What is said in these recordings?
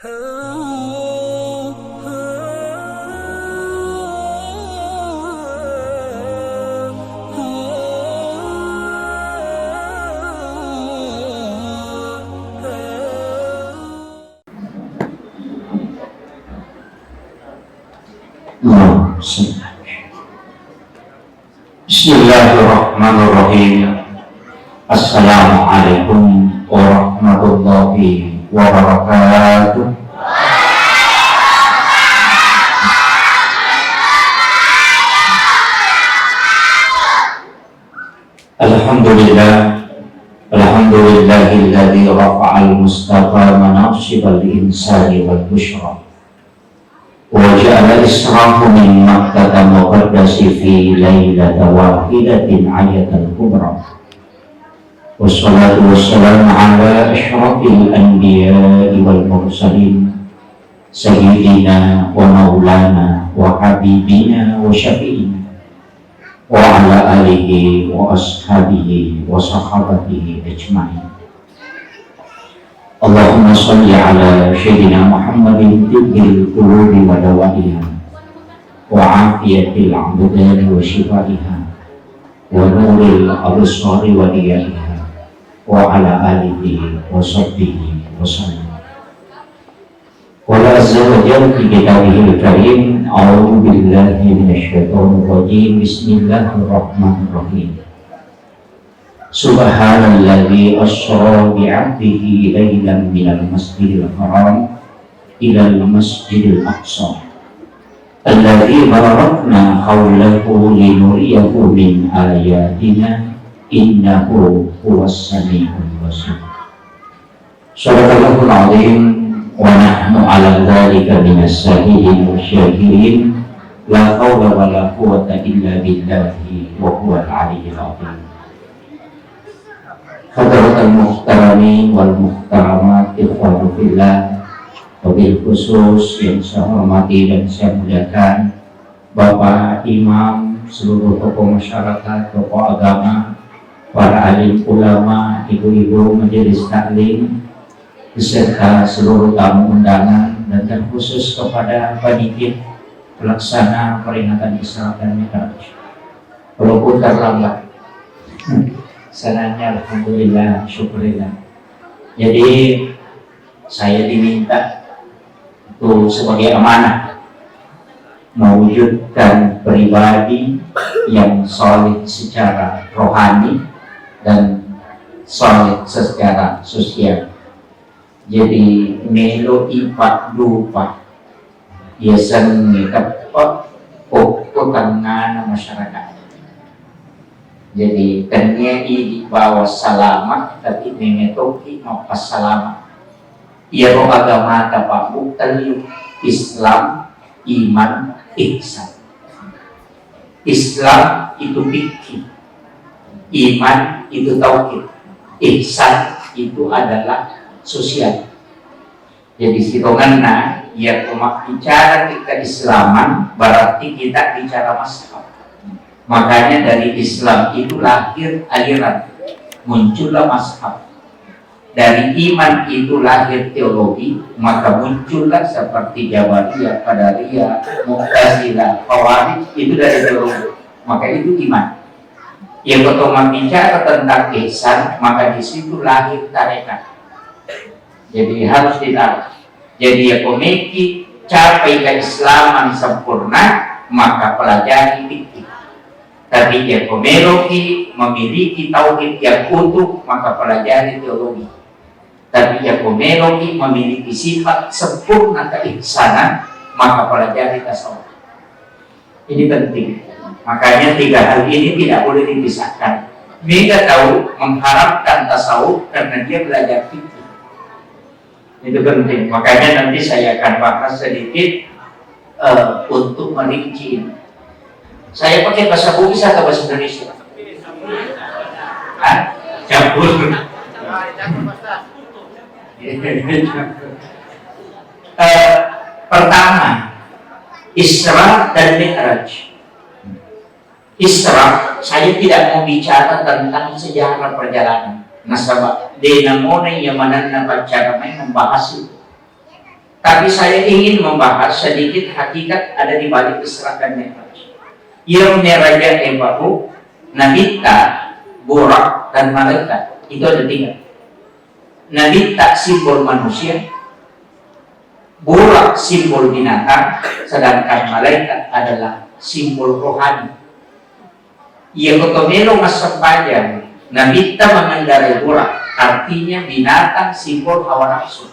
Bismillahirrahmanirrahim. Assalamualaikum warahmatullahi wabarakatuh. Alhamdulillahilladzi rafa'al mustafa manasibal insani wal busyra wa ja'ala israhu min makkata muqaddasi fi lailata wahidatin ayatul kubra. Wassalatu wassalamu ala asyrafil anbiya'i wal mursalin sayyidina wa maulana wa habibina wa syafi'ina wa ala alihi wa ashabihi wa sahabatihi ajma'in. Allahumma salli ala Sayyidina Muhammadin tibbil qulubi wa dawaiha wa afiyatil abdani wa shifaiha wa nuril absari wa diyaiha wa ala alihi wa sahbihi wa sallam. Qala azza wa jalla fi kitabihil karim, a'udzu billahi minasyaitonir rajim. Bismillahirrahmanirrahim. Subhanalladzi asra bi'abdihi lailan minal masjidil haram ilal masjidil aqsa alladzi barakna hawlahu linuriyahu min ayatina innahu huwas samiul basir. Shadaqallahul azim wa nahnu ala dzalika minas syahidin wasyakirin. La haula wa la quwwata illa billahi wa huwal aliyyil azim. Hadratul muhtarami wal muhtaramat, ikhwanu fillah, wabil khusus yang saya hormati dan saya muliakan Bapak Imam, seluruh tokoh masyarakat, tokoh agama, para alim ulama, ibu-ibu majelis taklim, beserta seluruh tamu undangan, dan terkhusus kepada panitia pelaksana peringatan Isra dan Mi'raj. Walaupun terlambat, sananya alhamdulillah, syukurillah. Jadi saya diminta untuk sebagai amanah mewujudkan pribadi yang solid secara rohani dan solid secara sosial. Jadi melo ipat lupa biasa mengikat tengah masyarakat. Jadi tanya di bawah selamat, tapi mengetoki mapas selamat. Ia roh agama tapaku teliuk Islam, iman, ihsan. Islam itu fikih, iman itu tauhid, ihsan itu adalah sosial. Jadi sitonganna ya kumak bicara kita Islaman berarti kita bicara mazhab. Makanya dari Islam itu lahir aliran, muncullah mazhab. Dari iman itu lahir teologi, maka muncullah seperti Jabariyah, Qadariyah, Mu'tazilah, Khawarij, itu dari teologi. Maka itu iman. Yang pertama bicara tentang ihsan, maka di situ lahir tarekat. Jadi harus ditaruh. Jadi ya komiki capai keislaman sempurna, maka pelajari fikih. Tapi dia komeroki memiliki tauhid yang utuh, maka pelajari teologi. Tapi dia komeroki memiliki sifat sempurna keihsanan, maka pelajari tasawuf. Ini penting. Makanya tiga hal ini tidak boleh dipisahkan. Mereka tahu mengharapkan tasawuf karena dia belajar fikih. Itu penting. Makanya nanti saya akan bahas sedikit untuk merinci ini. Saya pakai bahasa Bugis atau bahasa Indonesia? Campur. Pertama, Isra dan Mi'raj. Isra, saya tidak mau bicara tentang sejarah perjalanan. Nasabah, dinamone yang mana cara main membahas itu. Tapi saya ingin membahas sedikit hakikat ada di balik Isra dan Mi'raj. Yang meraja ebahu, nabita, burak, dan malaikat. Itu ada 3. Nabita simbol manusia, burak simbol binatang, sedangkan malaikat adalah simbol rohani. Ia kotomelo masampayang, nabita mengendarai burak, artinya binatang simbol hawa nafsu.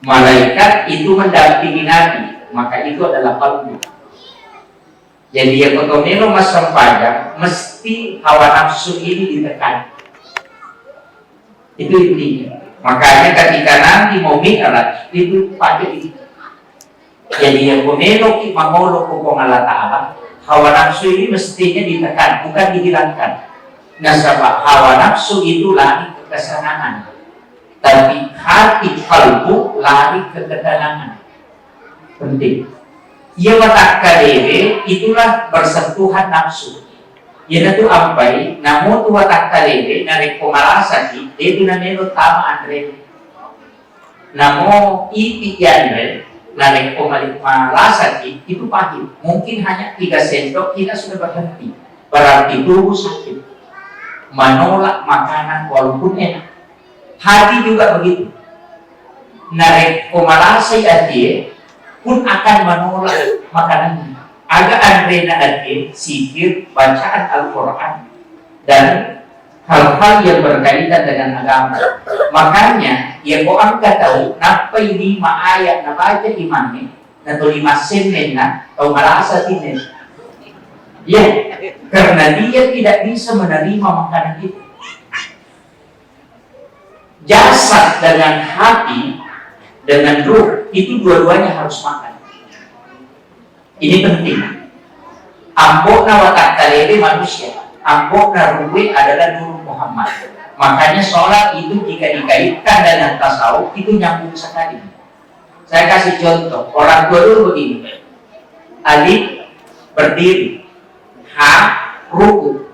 Malaikat itu mendampingi Nabi, maka itu adalah kalbu. Jadi ya kotomelo masampayang, mesti hawa nafsu ini ditekan. Itu intinya. Makanya ketika nanti mau Mi'raj itu pakai itu. Jadi yang komelo mangolo kukong Allah Ta'ala, hawa nafsu ini mestinya ditekan, bukan dihilangkan. Nah, sebab hawa nafsu itu lari ke kesenangan, tapi hati kalbu lari ke ketenangan. Penting. Ia watak kadere itulah bersentuhan nafsu. Ia tu ampai, namun tu watak kadere narik pemalasaki, itu namanya tama andre. Namun iti andre narik pemalasaki itu pahit. Mungkin hanya 3 sendok kita sudah berhenti. Berarti tubuh sakit, menolak makanan walaupun enak. Hati juga begitu. Narik pemalasai hati pun akan menolak makanannya. Agak andrena hati, sihir, bacaan Al-Quran, dan hal-hal yang berkaitan dengan agama. Makanya, ya kau angkat tahu, napa 5 ayat na baca imamnya, atau 5 semen atau merasa tinen. Ya, karena dia tidak bisa menerima makanan itu. Jasad dengan hati, dengan ruh, itu dua-duanya harus makan. Ini penting. Ampokna watak kalere manusia, ampokna ruwe adalah Nur Muhammad. Makanya sholat itu jika dikaitkan dengan tasawuf itu nyambung sekali. Saya kasih contoh, orang tua dulu begini. Alif berdiri, ha ruku,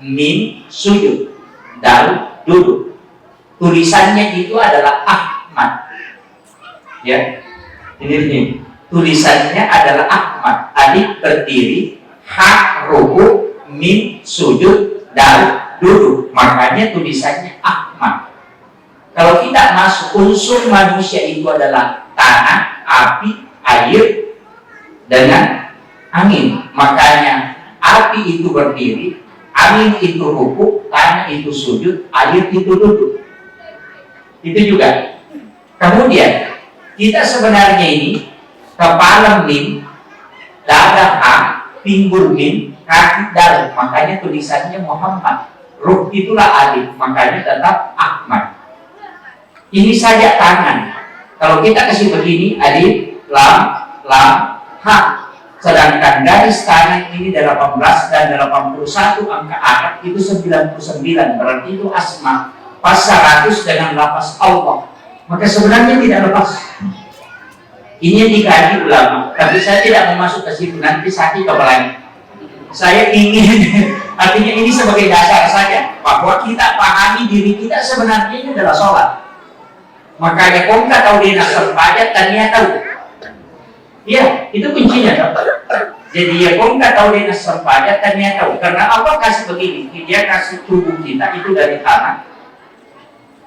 mim sujud, dal duduk. Tulisannya itu adalah Ahmad. Ya, ini tulisannya adalah Ahmad. Alif berdiri, ha ruku, mim sujud, dal duduk. Makanya tulisannya Ahmad. Kalau kita masuk unsur manusia itu adalah tanah, api, air, dengan angin. Makanya api itu berdiri, angin itu ruku, tanah itu sujud, air itu duduk. Itu juga. Kemudian kita sebenarnya ini kepala mim, dada ha, pinggul mim, kaki dal. Makanya tulisannya Muhammad. Ruh itulah alif, makanya tetap Ahmad. Ini saja tangan. Kalau kita kasih begini, alif, lam, ha. Sedangkan garis tangan ini 18 dan 81 angka akad itu 99. Berarti itu asma. Pas 100 dengan lafaz Allah. Maka sebenarnya tidak lepas. Ini yang dikaji ulama. Tapi saya tidak mau masuk ke situ. Nanti sakit kepalanya. Saya ingin, artinya ini sebagai dasar saja. Bahwa kita pahami diri kita sebenarnya ini adalah sholat. Makanya kau nggak tahu dia nasab pajak dan dia tahu. Iya, itu kuncinya. Jadi ya kau nggak tahu dia nasab pajak dan dia tahu. Karena Allah kasih begini. Dia kasih tubuh kita itu dari tanah.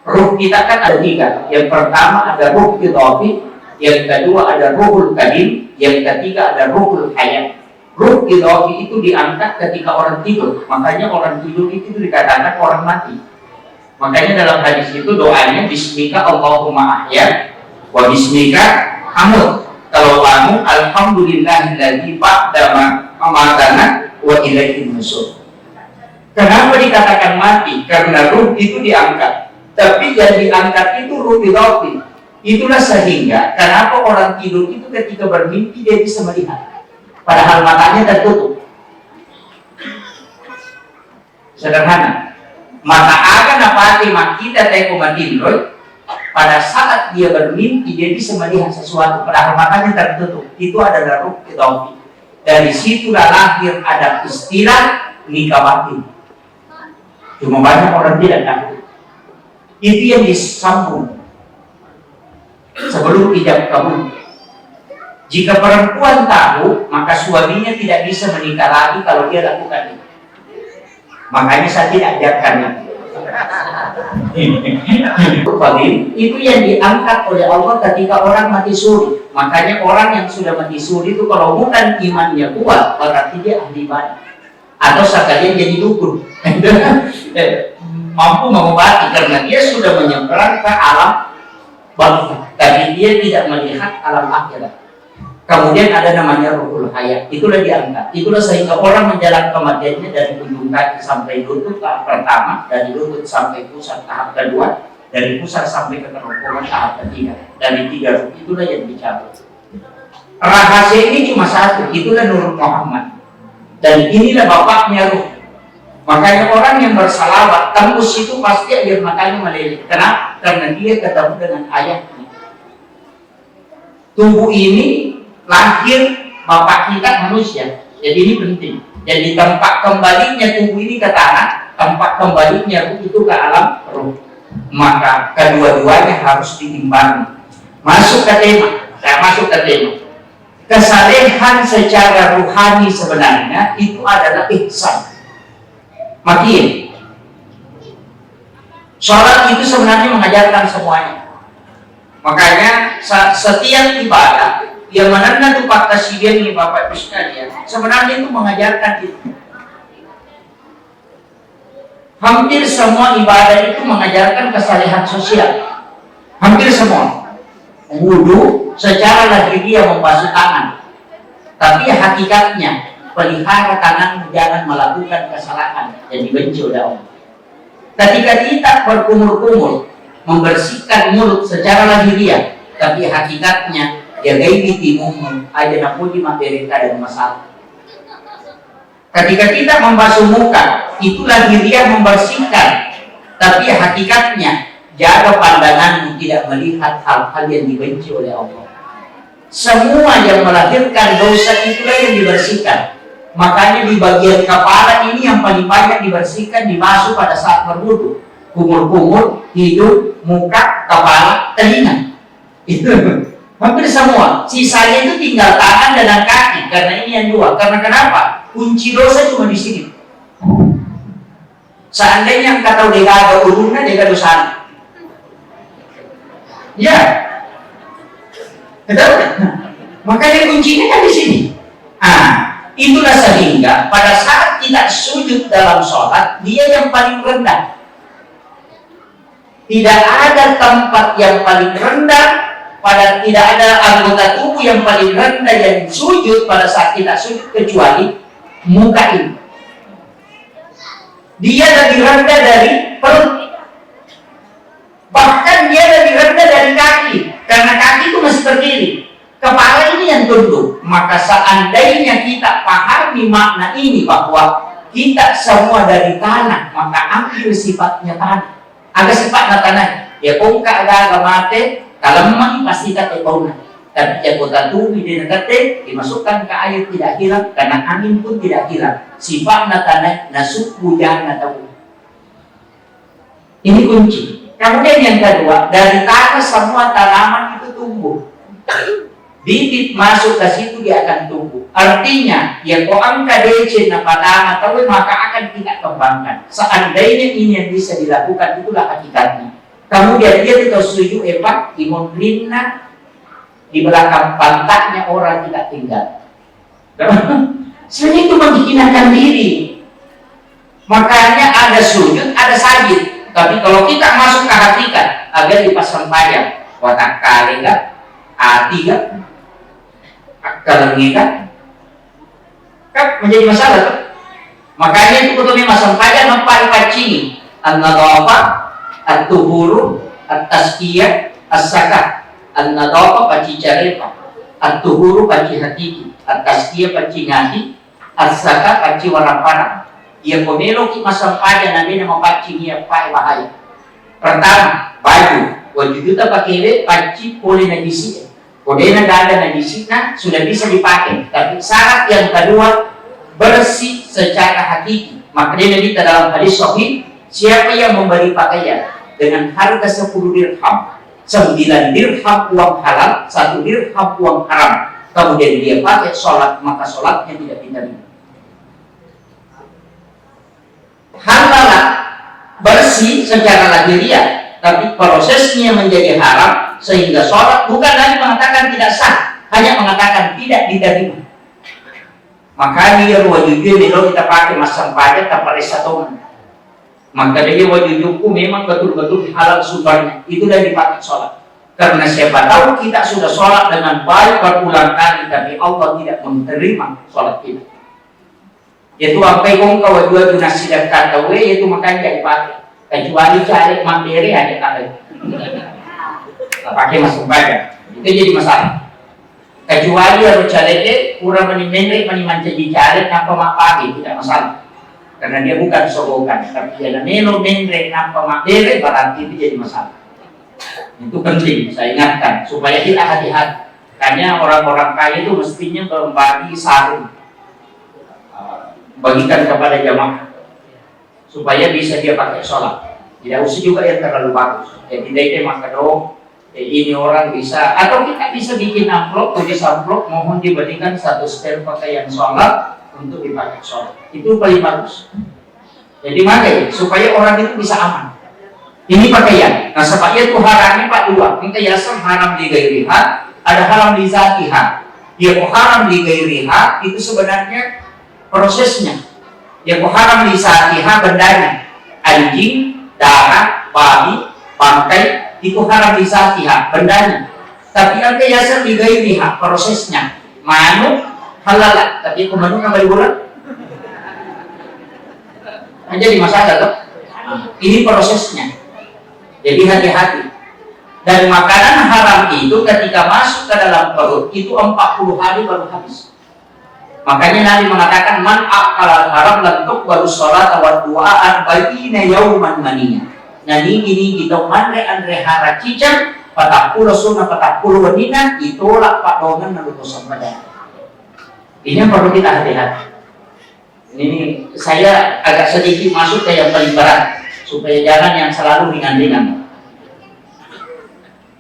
Ruh kita kan ada 3. Yang pertama ada ruh idhafi, yang kedua ada ruhul kadim, yang ketiga ada ruhul hayat. Ruh idhafi itu diangkat ketika orang tidur. Makanya orang tidur itu dikatakan orang mati. Makanya dalam hadis itu doanya bismika Allahumma ahya wa bismika amut. Kalau kamu alhamdulillahilladzi ba'dama amatana wa ilaihin nusyur. Kenapa dikatakan mati? Karena ruh itu diangkat. Tapi yang diangkat itu ruh idhafi. Itulah sehingga kenapa orang tidur itu ketika bermimpi dia bisa melihat. Padahal matanya tertutup. Sederhana. Mata akan apa kita teko matindroy. Pada saat dia bermimpi dia bisa melihat sesuatu. Padahal matanya tertutup. Itu adalah ruh idhafi. Dari situlah lahir ada istilah nikah. Cuma banyak orang tidak tahu. Itu yang disambung. sebelum ijab kabul. Jika perempuan tahu, maka suaminya tidak bisa menikah lagi kalau dia lakukan itu. Makanya saya tidak ajarkan itu yang diangkat oleh Allah ketika orang mati suri. Makanya orang yang sudah mati suri itu kalau bukan imannya kuat, berarti dia ahli ibadah. Atau sekalian jadi dukun. Mampu mengobati karena dia sudah menyeberang ke alam barzakh, tapi dia tidak melihat alam akhirat. Kemudian ada namanya ruhul hayat, itulah diangkat. Itulah sehingga orang menjalankan kematiannya dari ujung kaki sampai lutut tahap pertama, dari lutut sampai pusat tahap kedua, dari pusat sampai ke kerongkongan tahap ketiga. Dari 3 ruh itulah yang dicabut. Rahasia ini cuma satu, itulah Nur Muhammad. Dan inilah bapaknya ruh. Makanya orang yang bersalawat tembus itu pasti air matanya meleleh. Kenapa? Karena dia ketemu dengan ayahnya. Tubuh ini lahir bapak kita manusia, jadi ini penting. Jadi tempat kembalinya tubuh ini ke tanah, tempat kembalinya ruh itu ke alam ruh. Maka kedua-duanya harus diimbangi. Masuk ke tema, saya masuk ke tema. Kesalehan secara ruhani sebenarnya itu adalah ihsan. Makin sholat itu sebenarnya mengajarkan semuanya. Makanya setiap ibadah yang mana itu Pak Tasyidian ini Bapak Ibu sekalian, sebenarnya itu mengajarkan itu. Hampir semua ibadah itu mengajarkan kesalehan sosial. Hampir semua. Wudu secara lahiriah membasuh tangan, tapi hakikatnya pelihara tangan jangan melakukan kesalahan yang dibenci oleh Allah. Ketika kita berkumur-kumur membersihkan mulut secara lahiriah, tapi hakikatnya ya gaibi timum ada nampuni materika dan masalah. Ketika kita membasuh muka, itu lahiriah membersihkan, tapi hakikatnya jaga pandanganmu tidak melihat hal-hal yang dibenci oleh Allah. Semua yang melahirkan dosa itulah yang dibersihkan. Makanya di bagian kepala ini yang paling banyak dibersihkan, dibasuh pada saat berwudu. Kumur-kumur, hidung, muka, kepala, telinga. Itu hampir semua. Sisanya itu tinggal tangan dan kaki. Karena ini yang dua. Karena kenapa? Kunci dosa cuma di sini. Seandainya yang kata udah ada ulunnya, dia ada dosa. Ya. Betul? Makanya kuncinya kan di sini. Itulah sehingga pada saat kita sujud dalam sholat, dia yang paling rendah. Tidak ada tempat yang paling rendah, tidak ada anggota tubuh yang paling rendah yang sujud pada saat kita sujud kecuali muka ini. Dia lebih rendah dari perut. Bahkan dia lebih rendah dari kaki, karena kaki itu masih berdiri. Kepala ini yang tunduk. Maka seandainya kita pahami makna ini bahwa kita semua dari tanah, maka ambil sifatnya tanah. Ada sifatnya tanah. Ya kongka ada mate, kalau memang pasti kata kauna. Tapi ya kota tubuh di negate dimasukkan ke air tidak hilang, karena angin pun tidak hilang. Sifatnya tanah, nasuk hujan atau ini kunci. Kemudian yang kedua, dari tanah semua tanaman itu tumbuh. Bibit masuk ke situ dia akan tumbuh. Artinya, ya kau angka DC napatama tahu maka akan kita kembangkan. Seandainya ini yang bisa dilakukan, itulah hakikatnya. Kemudian dia tidak setuju imun lina di belakang pantatnya orang tidak tinggal. Sebenarnya itu menghinakan diri. Makanya ada sujud, ada sajid. Tapi kalau kita masuk ke hakikat, agar dipasang payang, watak kali enggak, hati enggak, akal mengikat, kan menjadi masalah kan? Makanya itu betulnya masang payang nampak pacingi, an-nadhafa, at-tuhuru, at-tazkiyah, as-sakah, an-nadhafa paci carepa, at-tuhuru paci hatiki, at-tazkiyah paci ngati, as-sakah paci warapana. Ia pomelo ki masang payang nanti nama paci niya pae bahaya. Pertama, baju, wajib kita pakai paci poli najisi. Kodena ada najisina sudah bisa dipakai. Tapi syarat yang kedua bersih secara hakiki. Makanya kita dalam hadis sahih, siapa yang memberi pakaian dengan harga 10 dirham, 9 dirham uang halal, 1 dirham uang haram, kemudian dia pakai sholat, maka sholatnya tidak diterima. Halal bersih secara lahiriah, tapi prosesnya menjadi haram sehingga sholat bukan hanya mengatakan tidak sah, hanya mengatakan tidak diterima. Maka dia wajibnya kalau kita pakai masang pajak tanpa resatoman, maka dia wajibku memang betul-betul halal sumbernya, itulah dipakai sholat. Karena siapa tahu kita sudah sholat dengan baik berulang kali, tapi Allah tidak menerima sholat kita. Yaitu apa yang kau jual nasi dan kata itu makanya dipakai. Kecuali cari mandiri aja kata. Pakai masuk pajak, itu jadi masalah. Kecuali harus cari kurang menimendek menimanja dicari tanpa mak pagi, tidak masalah. Karena dia bukan sogokan, tapi dia neno mendek tanpa mak dere berarti itu jadi masalah. Itu penting saya ingatkan supaya kita hati-hati. Karena orang-orang kaya itu mestinya membagi sarung, bagikan kepada jamaah supaya bisa dia pakai sholat. Tidak usah juga yang terlalu bagus. Jadi dia maka dong ini orang bisa, atau kita bisa bikin amplop, tulis amplop mohon diberikan 1 setel pakaian sholat untuk dipakai sholat. Itu paling bagus. Jadi makanya supaya orang itu bisa aman. Ini pakaian. Nah supaya itu haramnya Pak dua. Mungkin yasam haram di gairiha, ada haram di zatiha. Dia haram di gairiha itu sebenarnya prosesnya. Dia haram di zatiha bendanya. Anjing, darah, babi, bangkai itu haram di zatiha bendanya. Tapi ada yasam di gairiha prosesnya. Manuk halal, tapi aku manuk kembali bulan. Jadi masalah tuh. Ini prosesnya. Jadi hati-hati. Dan makanan haram itu ketika masuk ke dalam perut itu 40 hari baru habis. Makanya Nabi mengatakan man akal haram lantuk baru sholat awal duaan bagina yauman maninya. Nah ini kita andre hara cicang 40 sunnah 40 wadina itolak padongan nalutosan badan. Ini yang perlu kita hati-hati. Ini saya agak sedikit masuk ke yang paling berat supaya jangan yang selalu ringan-ringan.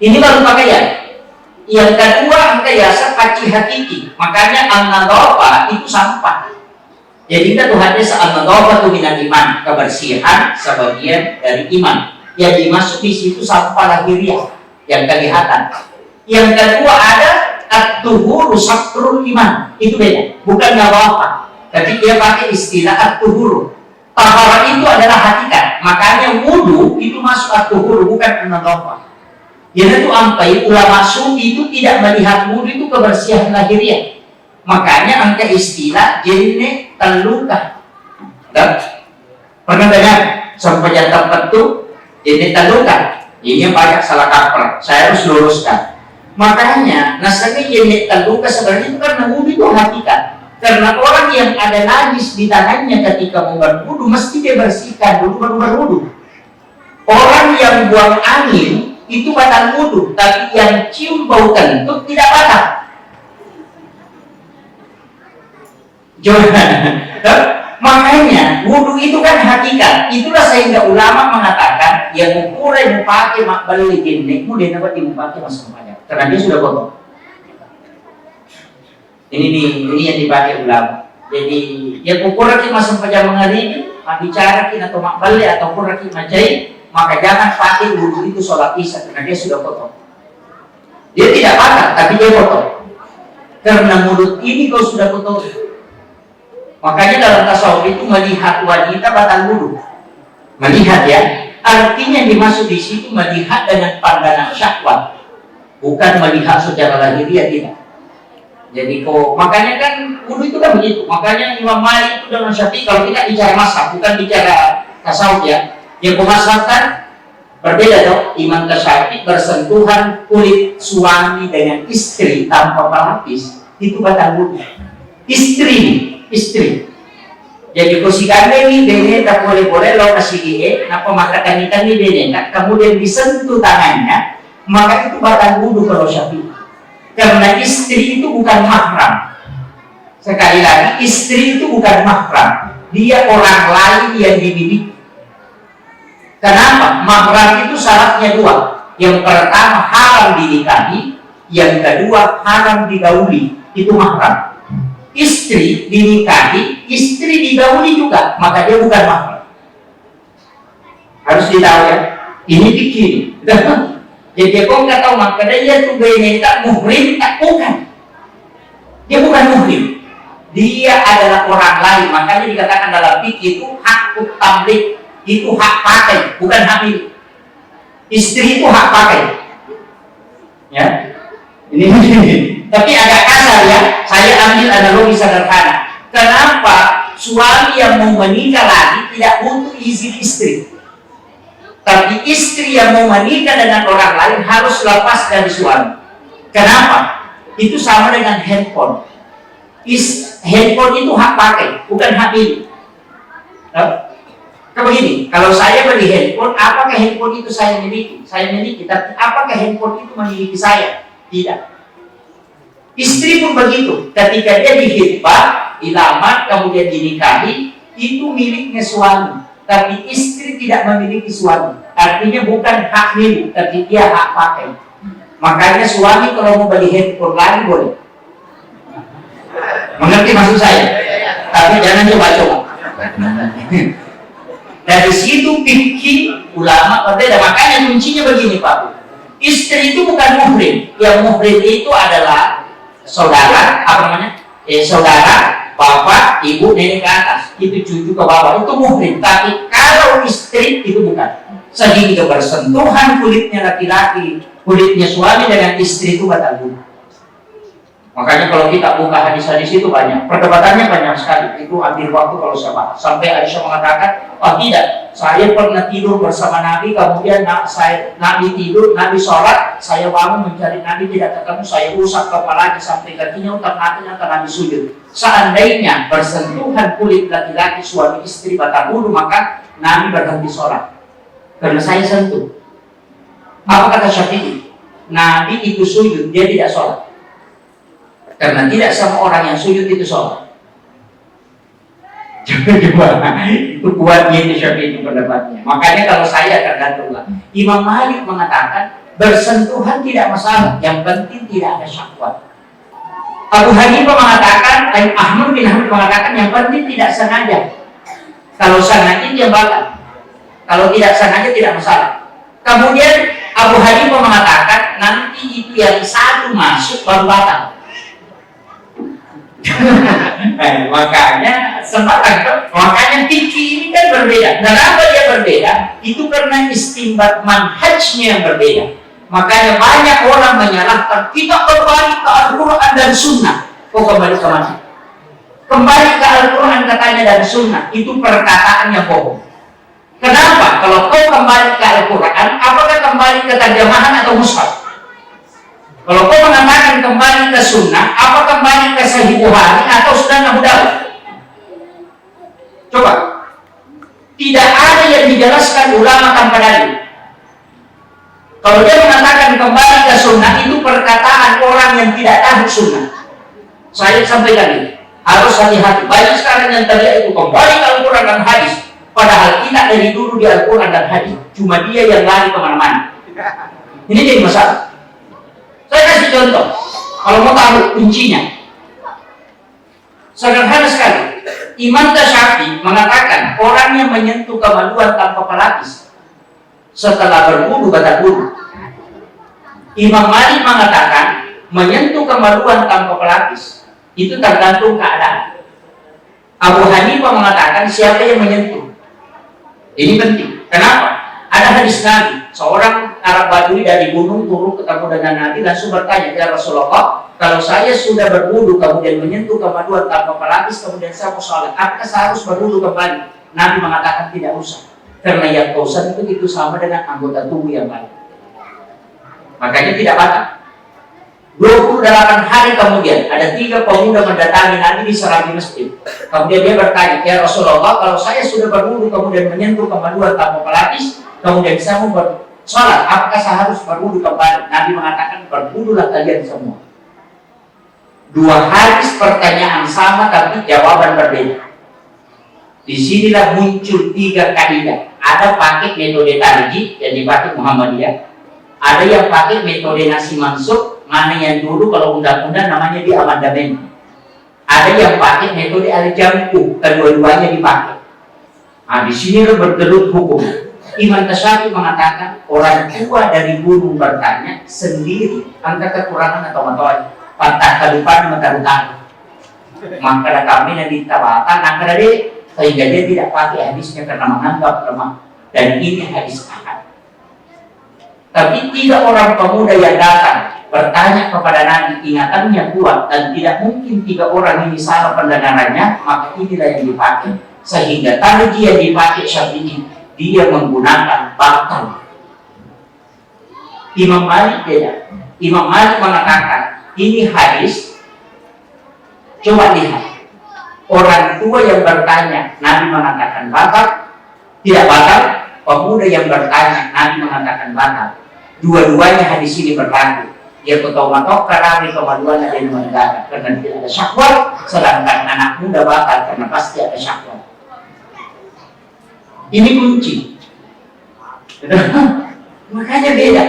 Ini baru pakaian. Yang kedua angka yasa kaci hakiki. Makanya an-nadhafah itu sampah. Jadi kita tuh hadis an-nadhafah itu minal iman, kebersihan sebagian dari iman. Yang dimasuk di situ sampah lahiriah yang kelihatan. Yang kedua ada at-tuhuru satrul iman. Itu beda, bukan nadhafah. Tapi dia pakai istilah at-tuhuru. Taharah itu adalah hakikat. Makanya wudu itu masuk at-tuhuru, bukan an-nadhafah. Jadi itu ampai ulama sufi itu tidak melihat wudu itu kebersihan lahiriah. Makanya angka istilah jene taluka. Pernah dengar sampai jatuh petu jene taluka. Ini yang banyak salah kaprah. Saya harus luruskan. Makanya nasanya jene taluka sebenarnya itu karena wudu itu hakikat. Karena orang yang ada najis di tangannya ketika mau berwudu mesti dia bersihkan dulu baru berwudu. Orang yang buang angin itu batal wudu, tapi yang cium bau kentut tidak batal. Makanya wudu itu kan hakikat. Itulah sehingga ulama mengatakan yang ukuran pakai mak beli jenek kemudian dapat dipakai masuk pajak karena dia sudah kotor. Ini yang dipakai ulama. Jadi yang ukuran kita masuk pajak menghadiri, bicara kita atau mak beli atau ukuran kita majai. Maka jangan pakai wudu itu sholat isya karena dia sudah kotor. Dia tidak batal, tapi dia kotor. Karena mulut ini kau sudah kotor. Makanya dalam tasawuf itu melihat wanita batal wudu. Melihat ya, artinya dimaksud di situ melihat dengan pandangan syahwat, bukan melihat secara lahiriah tidak. Jadi kok makanya kan wudu itu kan begitu. Makanya Imam Malik itu dengan Syafi'i kalau kita bicara mazhab bukan bicara tasawuf ya. Yang pemasakan berbeda dong. Imam Syafi'i bersentuhan kulit suami dengan istri tanpa pelapis itu batal wudu. Istri. Jadi kusikannya ini dene tak boleh lo kasih ie, nah pemakakan ini dene, kemudian disentuh tangannya, maka itu batal wudu kalau Syafi'i. Karena istri itu bukan mahram. Sekali lagi istri itu bukan mahram. Dia orang lain yang dimiliki. Kenapa? Mahram itu syaratnya dua. Yang pertama haram dinikahi, yang kedua haram digauli, itu mahram. Istri dinikahi, istri digauli juga, maka dia bukan mahram. Harus ditahu ya. Ini pikir. Jadi kau nggak tahu maka dia tuh gaya tak muhrim, tak bukan. Dia bukan muhrim. Dia adalah orang lain. Makanya dikatakan dalam fikih itu hak tamlik, itu hak pakai, bukan hak milik. Istri itu hak pakai. Ya. Ini tapi agak kasar ya. Saya ambil analogi sederhana. Kenapa suami yang mau menikah lagi tidak butuh izin istri? Tapi istri yang mau menikah dengan orang lain harus lepas dari suami. Kenapa? Itu sama dengan handphone. Handphone itu hak pakai, bukan hak milik. Begini, kalau saya beli handphone, apakah handphone itu saya miliki? Saya miliki, tapi apakah handphone itu memiliki saya? Tidak. Istri pun begitu. Ketika dia dihitbah, dilamar, kemudian dinikahi, itu miliknya suami. Tapi istri tidak memiliki suami. Artinya bukan hak milik, tapi dia hak pakai. Makanya suami kalau mau beli handphone lagi boleh. Mengerti maksud saya? Tapi jangan coba-coba. Dari situ fikih ulama berbeda. Makanya kuncinya begini Pak. Istri itu bukan muhrim. Yang muhrim itu adalah saudara, apa namanya? Saudara, bapak, ibu, nenek ke atas. Itu cucu ke bawah. Itu muhrim. Tapi kalau istri itu bukan. Sehingga bersentuhan kulitnya laki-laki, kulitnya suami dengan istri itu batal wudhu. Makanya kalau kita buka hadis-hadis itu banyak, perdebatannya banyak sekali. Itu ambil waktu kalau saya bahas. Sampai Aisyah mengatakan, oh tidak, saya pernah tidur bersama Nabi, kemudian Nabi tidur, Nabi sholat, saya bangun mencari Nabi tidak ketemu, saya rusak kepalanya sampai kakinya utak-atiknya ke Nabi sujud. Seandainya bersentuhan kulit laki-laki suami istri batal wudhu, maka Nabi berhenti sholat. Karena saya sentuh. Apa kata Syafi'i? Nabi itu sujud, dia tidak sholat. Karena tidak semua orang yang sujud itu sholat. Coba, itu kuatnya itu Syafi'i itu pendapatnya. Makanya kalau saya tergantunglah. Imam Malik mengatakan bersentuhan tidak masalah, yang penting tidak ada syahwat. Abu Hanifah mengatakan, Ahmad bin Hanbal mengatakan yang penting tidak sengaja. Kalau sengaja dia batal. Kalau tidak sengaja tidak masalah. Kemudian Abu Hanifah mengatakan nanti itu yang satu masuk baru batal. Makanya makanya fikih ini kan berbeda. Kenapa dia berbeda? Itu karena istimbat manhajnya yang berbeda. Makanya banyak orang menyalahkan kita kembali ke Al-Quran dan Sunnah. Kok kembali ke mana? Kembali ke Al-Quran katanya dan Sunnah. Itu perkataan yang bohong. Kenapa? Kalau kau kembali ke Al-Quran, apakah kembali ke terjemahan atau mushaf? Kalau kau mengatakan kembali ke Sunnah, apa kembali ke Sahih Bukhari atau Sunan Abu Dawud? Coba. Tidak ada yang dijelaskan ulama tanpa dalil. Kalau dia mengatakan kembali ke Sunnah, itu perkataan orang yang tidak tahu Sunnah. Saya sampaikan ini. Harus hati-hati. Banyak sekarang yang terlihat itu kembali ke Al-Quran dan hadis. Padahal kita dari dulu di Al-Quran dan hadis. Cuma dia yang lari kemana-mana. Ini jadi masalah. Saya kasih contoh. Kalau mau tahu kuncinya. Sederhana sekali. Imam Syafi'i mengatakan orang yang menyentuh kemaluan tanpa pelapis setelah berwudu batal wudu. Imam Malik mengatakan menyentuh kemaluan tanpa pelapis itu tergantung keadaan. Abu Hanifah mengatakan siapa yang menyentuh. Ini penting. Kenapa? Ada hadis Nabi, seorang Arab Badui dari gunung turun ketemu dengan Nabi langsung bertanya, ya Rasulullah, kalau saya sudah berwudu kemudian menyentuh kemaluan tanpa pelapis kemudian saya mau sholat, apakah saya harus berwudu kembali? Nabi mengatakan tidak usah, karena yang kau sentuh itu sama dengan anggota tubuh yang lain. Makanya tidak batal. 28 hari kemudian ada 3 pemuda mendatangi Nabi di serambi masjid. Kemudian dia bertanya, ya Rasulullah, kalau saya sudah berwudu kemudian menyentuh kemaluan tanpa pelapis, kemudian saya mau bersolat, apakah saya harus berwudu kembali? Nabi mengatakan berwudulah kalian semua. 2 hadis pertanyaan sama tapi jawaban berbeda. Disinilah muncul 3 kaidah. Ada pakai metode tarjih yang dipakai Muhammadiyah. Ada yang pakai metode nasi mansuk, mana yang dulu kalau undang-undang namanya di amandemen. Ada yang pakai metode al-jam'u, kedua-duanya dipakai. Nah, di sini bergelut hukum. Imam Tasyafi mengatakan orang tua dari guru bertanya sendiri, angka kekurangan atau matoi, patah kalupan mata-mata. Maka kami nanti tabatan, maka dari sehingga dia tidak pakai hadisnya karena menganggap lemah. Dan ini hadis ahad. Tapi tidak orang pemuda yang datang bertanya kepada Nabi, ingatannya kuat dan tidak mungkin 3 orang ini salah pendengarannya, maka inilah yang dipakai. Sehingga tadi yang dipakai Syafi'i, dia menggunakan batal. Imam Malik beda. Imam Malik mengatakan ini hadis. Coba lihat, orang tua yang bertanya, Nabi mengatakan batal, tidak batal. Pemuda yang bertanya, Nabi mengatakan batal. Dua-duanya hadis ini berlaku. Dia ketau-matok karena kemaluan ada yang menegakkan karena tidak ada syahwat, sedangkan anak muda batal karena pasti ada syahwat. Ini kunci. Makanya beda.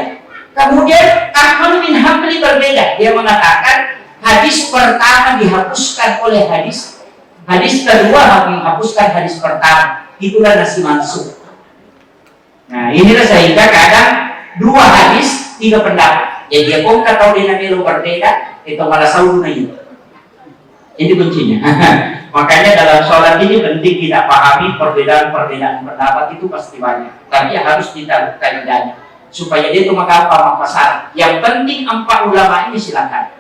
Kemudian Ahmad bin Hanbali berbeda. Dia mengatakan hadis pertama dihapuskan oleh hadis kedua menghapuskan hadis pertama. Itulah nasi mansuk. Nah, inilah sehingga kadang 2 hadis 3 pendapat. Jadi dia pun tahu dia nabi berbeda, itu malah sauduna itu. Ini kuncinya. Makanya dalam sholat ini penting kita pahami perbedaan pendapat itu pasti banyak. Tapi harus kita kaidahnya supaya dia itu maka pasar. Yang penting 4 ulama ini silakan.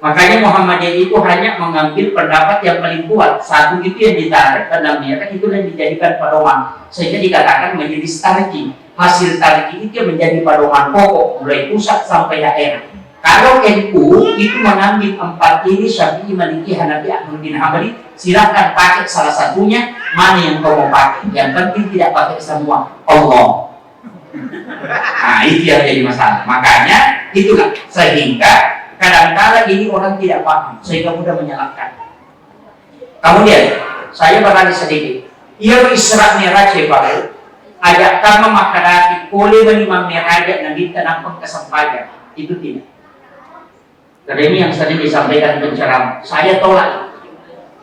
Makanya Muhammadiyah itu hanya mengambil pendapat yang paling kuat. Satu itu yang ditarik pendamnya kan itu yang dijadikan pedoman. Sehingga dikatakan menjadi tarji. Hasil tarji itu menjadi pedoman pokok mulai pusat sampai daerah. Kalau NU itu mengambil 4 ini Syafi'i, Maliki, Hanafi, Ahmad bin Hanbali, silakan pakai salah satunya. Mana yang kau mau pakai? Yang penting tidak pakai semua. Allah. Nah itu yang jadi masalah. Makanya itulah sehingga kadang-kadang ini orang tidak paham sehingga mudah menyalahkan. Kemudian saya bertanya sedikit. Ia Isra Mi'raj baru ajak kama makanati oleh menimam Mi'raj Nabi tanam kesampaian itu tidak. Karena ini yang sering disampaikan penceramah. Saya tolak.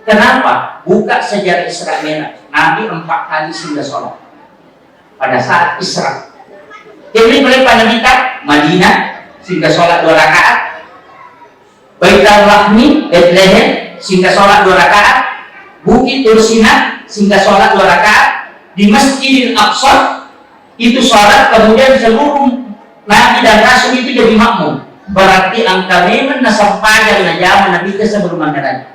Kenapa? Buka sejarah Isra Mi'raj. Nabi 4 kali singgah sholat pada saat Isra. Jadi berapa Nabi Madinah singgah sholat 2 rakaat. Baitul Lahmi, Bethlehem, sehingga sholat 2 rakaat. Bukit Tursina, sehingga sholat 2 rakaat. Di Masjidil Aqsa, itu sholat, kemudian seluruh Nabi dan Rasul itu jadi makmum. Berarti angka memang nasampaian na zaman Nabi ke sebelum Mi'raj.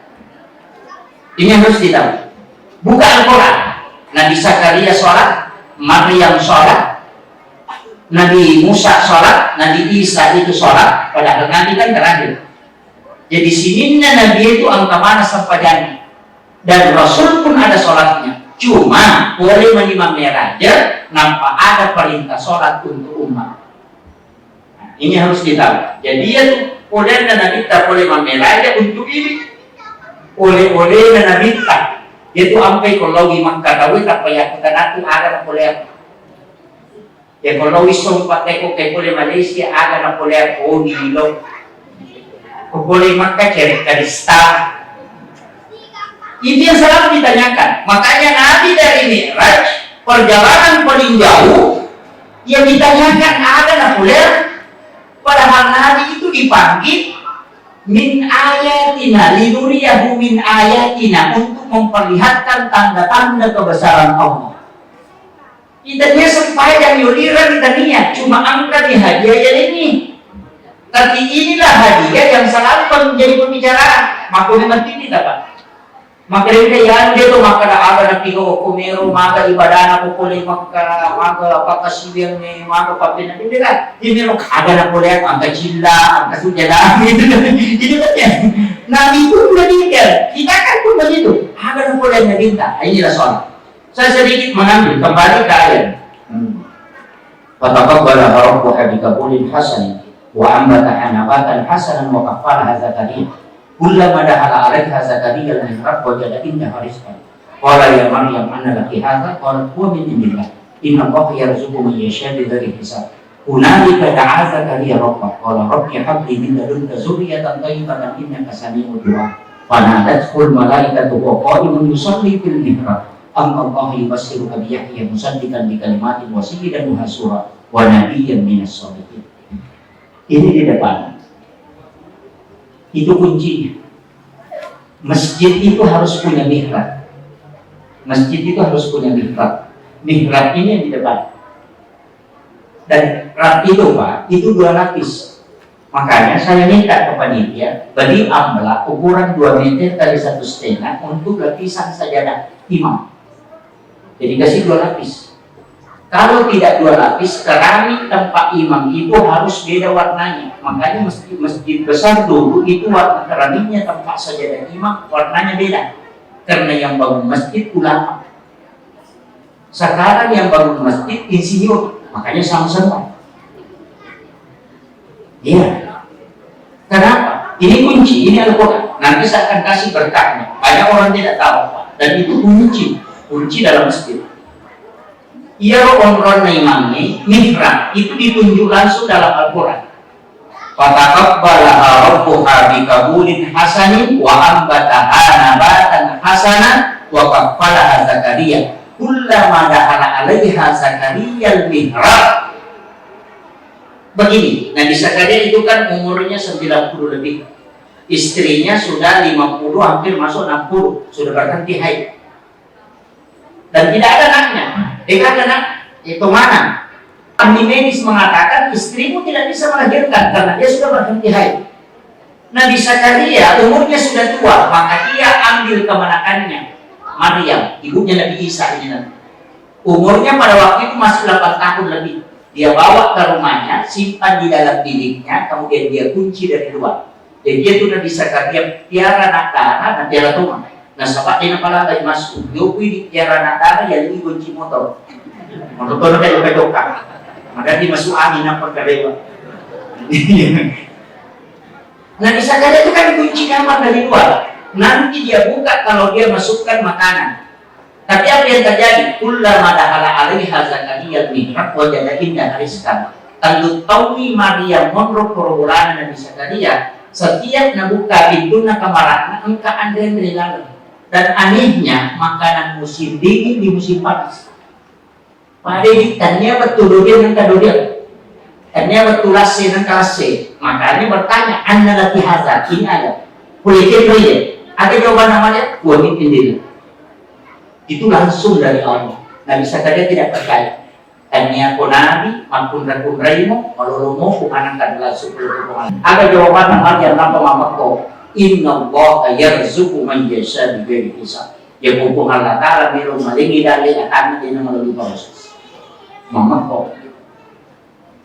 Ini harus ditahu. Buka Al-Quran. Nabi Zakaria sholat, Maryam sholat, Nabi Musa sholat, Nabi Isa itu sholat. Padahal Nabi kan terakhir. Jadi sininya Nabi itu angka mana sampaiannya. Dan Rasul pun ada sholatnya. Cuma boleh menimam Mi'raj nampak ada perintah sholat untuk umat. Nah, ini harus ditahu. Jadi dia tuh boleh dan Nabi tak boleh Mi'raj untuk ini. Oleh dan Nabi tak. Dia tuh sampai kalau di Makkah tahu tak payah kita nanti ada boleh. Ya kalau wisong pateko ke boleh Malaysia ada boleh di Lok. Boleh maka cari star. Itu yang selalu ditanyakan. Makanya Nabi dari Mi'raj perjalanan paling jauh yang ditanyakan ada nakuler. Padahal Nabi itu dipanggil min ayatina linuriyahu min ayatina untuk memperlihatkan tanda-tanda kebesaran Allah. Idanya sampai yang yuliran ditanya cuma angka di hadiah ini. Tapi inilah hadiah yang selalu menjadi pembicaraan. Maka memang tidak Pak. Maka dia tuh maka ada nabi ko kumero maka ibadah na ko maka pakasibiyang ni maka papin hindi ka hindi mo ada na boleh angka cilla angka sujada gitu itu kan ya. Nabi pun meninggal. Kita kan pun begitu. Ada na boleh naginta. Inilah soal. Saya sedikit mengambil kembali ke ayat. Fataqabbala rabbuka bikabulin hasanin wa ambataha nabatan hasanan wa kaffalaha Zakaria kullama dakhala 'alaiha Zakaria al-mihrab wajada indaha rizqan qala ya Maryam anna laki hadha qalat huwa min indillah inna Allaha yarzuqu man yasha'u bighairi hisab Hunalika da'a Zakaria rabbah qala rabbi hab li min ladunka dzurriyyatan thayyibatan innaka sami'ud du'a. Fanadatul malaikatu wa qa'imun yusalli fil mihrab amma Allah yubassiruka bi Yahya musaddiqan bi kalimatin wa sayyidan wa hasura wa nabiyyan minas shalihin. Ini di depan. Itu kuncinya. Masjid itu harus punya mihrab. Masjid itu harus punya mihrab. Mihrab ini yang di depan. Dan mihrab itu Pak, itu 2 lapis. Makanya saya minta ke panitia beli amla ukuran 2 meter kali 1,5 untuk lapisan sajadah imam. Jadi kasih 2 lapis. Kalau tidak 2 lapis, keramik tempat imam itu harus beda warnanya. Makanya masjid besar dulu itu warna keramiknya tempat sajadah imam warnanya beda. Karena yang bangun masjid ulama. Sekarang yang bangun masjid insinyur, makanya sama-sama. Iya. Kenapa? Ini kunci, ini Al-Quran. Nanti saya akan kasih berkahnya. Banyak orang tidak tahu, Pak. Dan itu kunci dalam masjid. Ia onron imami mihrab itu ditunjuk langsung dalam Al-Quran. Fataqabbalaha rabbuha biqabulin hasanin wa ambataha nabatan hasanan wa qaffalaha Zakaria kullama dakhala 'alaiha Zakaria al-mihrab. Begini, Nabi Zakaria itu kan umurnya 90 lebih. Istrinya sudah 50, hampir masuk 60, sudah berhenti haid. Dan tidak ada anaknya. Tidak ada anak. Itu mana? Ahli medis mengatakan istrimu tidak bisa melahirkan karena dia sudah berhenti haid. Nabi Zakaria umurnya sudah tua, maka dia ambil kemenakannya Maryam, ibunya Nabi Isa ini nanti. Umurnya pada waktu itu masih 8 tahun lebih. Dia bawa ke rumahnya, simpan di dalam biliknya, kemudian dia kunci dari luar. Jadi dia itu Nabi Zakaria tiara nakara dan tiara rumah. Nah, sahabat ini pala tayo masuk. Yopi di tiara nakara yang ini kunci motor. Motor kayo pedoka. Maka di masuk angin apa kadewa. Nabi Zakaria itu kan kunci kamar dari luar. Nanti dia buka kalau dia masukkan makanan. Tapi apa yang terjadi? Kullama dakhala 'alaiha Zakaria al-mihrab wajada indaha rizqan. Tandu tawi Maria monro korolana Nabi Zakaria setiap nabuka pintu na kamaran engka andre lalu. Dan anehnya makanan musim dingin di musim panas. Pada ikannya betul dia nang kadodia. Ikannya betul lase nang kalase. Makanya bertanya, "Anna laki hadza?" Ini ada. Boleh ada jawaban namanya? Buat ini. Itu langsung dari Allah. Nabi Zakaria tidak percaya. Tanya ko nabi, mampun rakun raimo, malulumo kumanan kan langsung berhubungan. Ada jawaban namanya yang mamak ko. Inna Allah yarzuqu man yasha bighairi hisab. Ya pupung Allah Ta'ala miro malingi dali akan dia melalui proses. Mamak ko.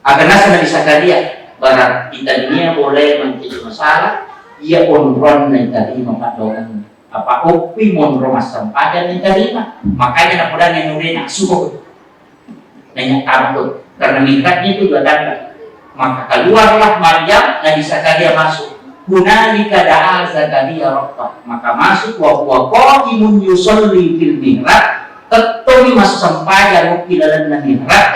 Agar nasa Nabi Zakaria barat kita dunia boleh menjadi masalah. Ia onron na terima padoan apa upi monro masam pada terima. Makanya nakudan yang nurin suko nanya takut karena mikatnya itu datang. Maka keluarlah Maryam, Nabi Zakaria masuk. Hunalika da'a Zakaria rabbah. Maka masuk wa huwa qa'imun yusalli fil mihrab. Tetumi masam pada upilalan na mihrab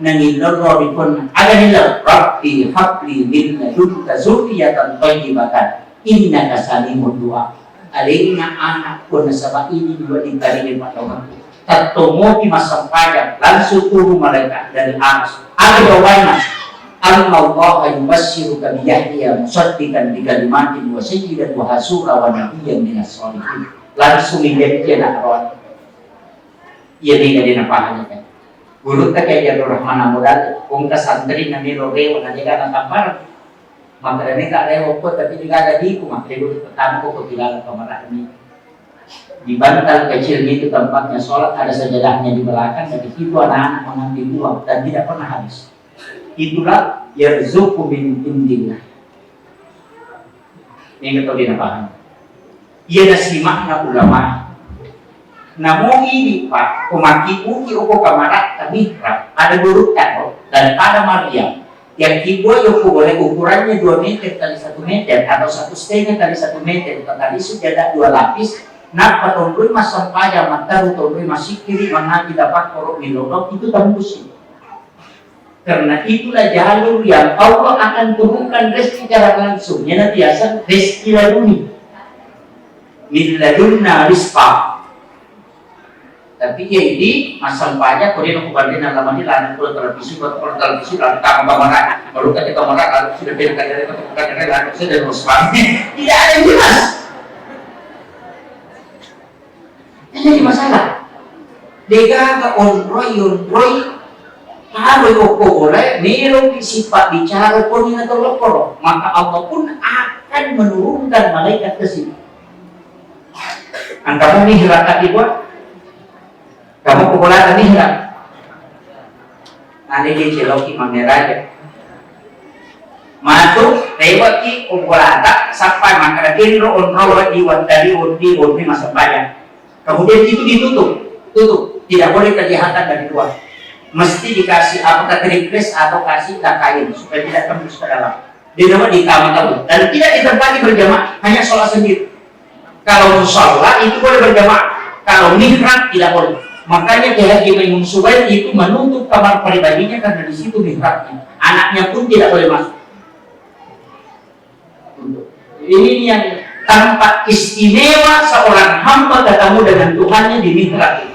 nangiloro ripun aganillah rabbi habli min ladunka dzurriyyatan thayyibatan innaka salimud du'a. Alingna anak pun sama ini juga diberi patongan. Tertemu di masa panjang langsung turun mereka dari atas. Ada jawabannya. Allah yubassiruka bi Yahya musaddiqan bi kalimatin wa sayyidan wa hasura wa nabiyyan minas shalihin. Langsung menjadi anak roh. Ia tidak dinapahannya kan. Guru tak kayak Jabir Rahman Amudal, kung kasantri na nirorewa na niya ka natampar. Maka ini tak rewo ko, tapi juga ada di ku, maka itu pertama ko kilala kamarani. Di bantal kecil itu tempatnya sholat, ada sajadahnya di belakang, dan di situ anak-anak mengambil uang dan tidak pernah habis. Itulah yarzuqu min indillah. Ini kata dia paham. Ia dah simakna ulama. Namun ini Pak, kumaki uki uko kamarat kami ada guru kan, dan ada Maryam. Yang kedua yoko boleh ukurannya 2 meter kali 1 meter atau 1,5 kali 1 meter. Tadi sudah ada 2 lapis. Nah, patungkul mas sampaya mata utungkul masih kiri mana tidak pak korok milodok itu tembus. Karena itulah jalur yang Allah akan turunkan rezeki secara langsung. Yang biasa rezeki laduni. Min ladunna rizqa. Tapi ya ini masal banyak kalau dia bukan dengan lama ini lalu kalau televisi lalu kamera baru kita kamera lalu sudah bedakan dari kata lalu sudah rusbang. Tidak ada yang jelas. Ini jadi masalah. Dega ke onroy kalau kau boleh merong sifat bicara pun atau lepor, maka Allah pun akan menurunkan malaikat ke sini. Kamu nih hirakat dibuat, kamu kepulauan nih hirak. Nanti dia celoki mangeraja. Masuk lewat ki kepulauan sampai mangkara kinro onro diwat dari undi masa bayang. Kemudian itu tutup, tidak boleh kelihatan dari luar. Mesti dikasih apakah triples atau kasih kain supaya tidak tembus ke dalam. Di dalam di kamar dan tidak ditempati berjamaah, hanya sholat sendiri. Kalau sholat itu boleh berjamaah, kalau mihrab tidak boleh. Makanya Kiai Haji Maimun Subair itu menutup kamar pribadinya karena di situ mihrabnya. Anaknya pun tidak boleh masuk. Ini yang tempat istimewa seorang hamba ketemu dengan Tuhannya di mihrab.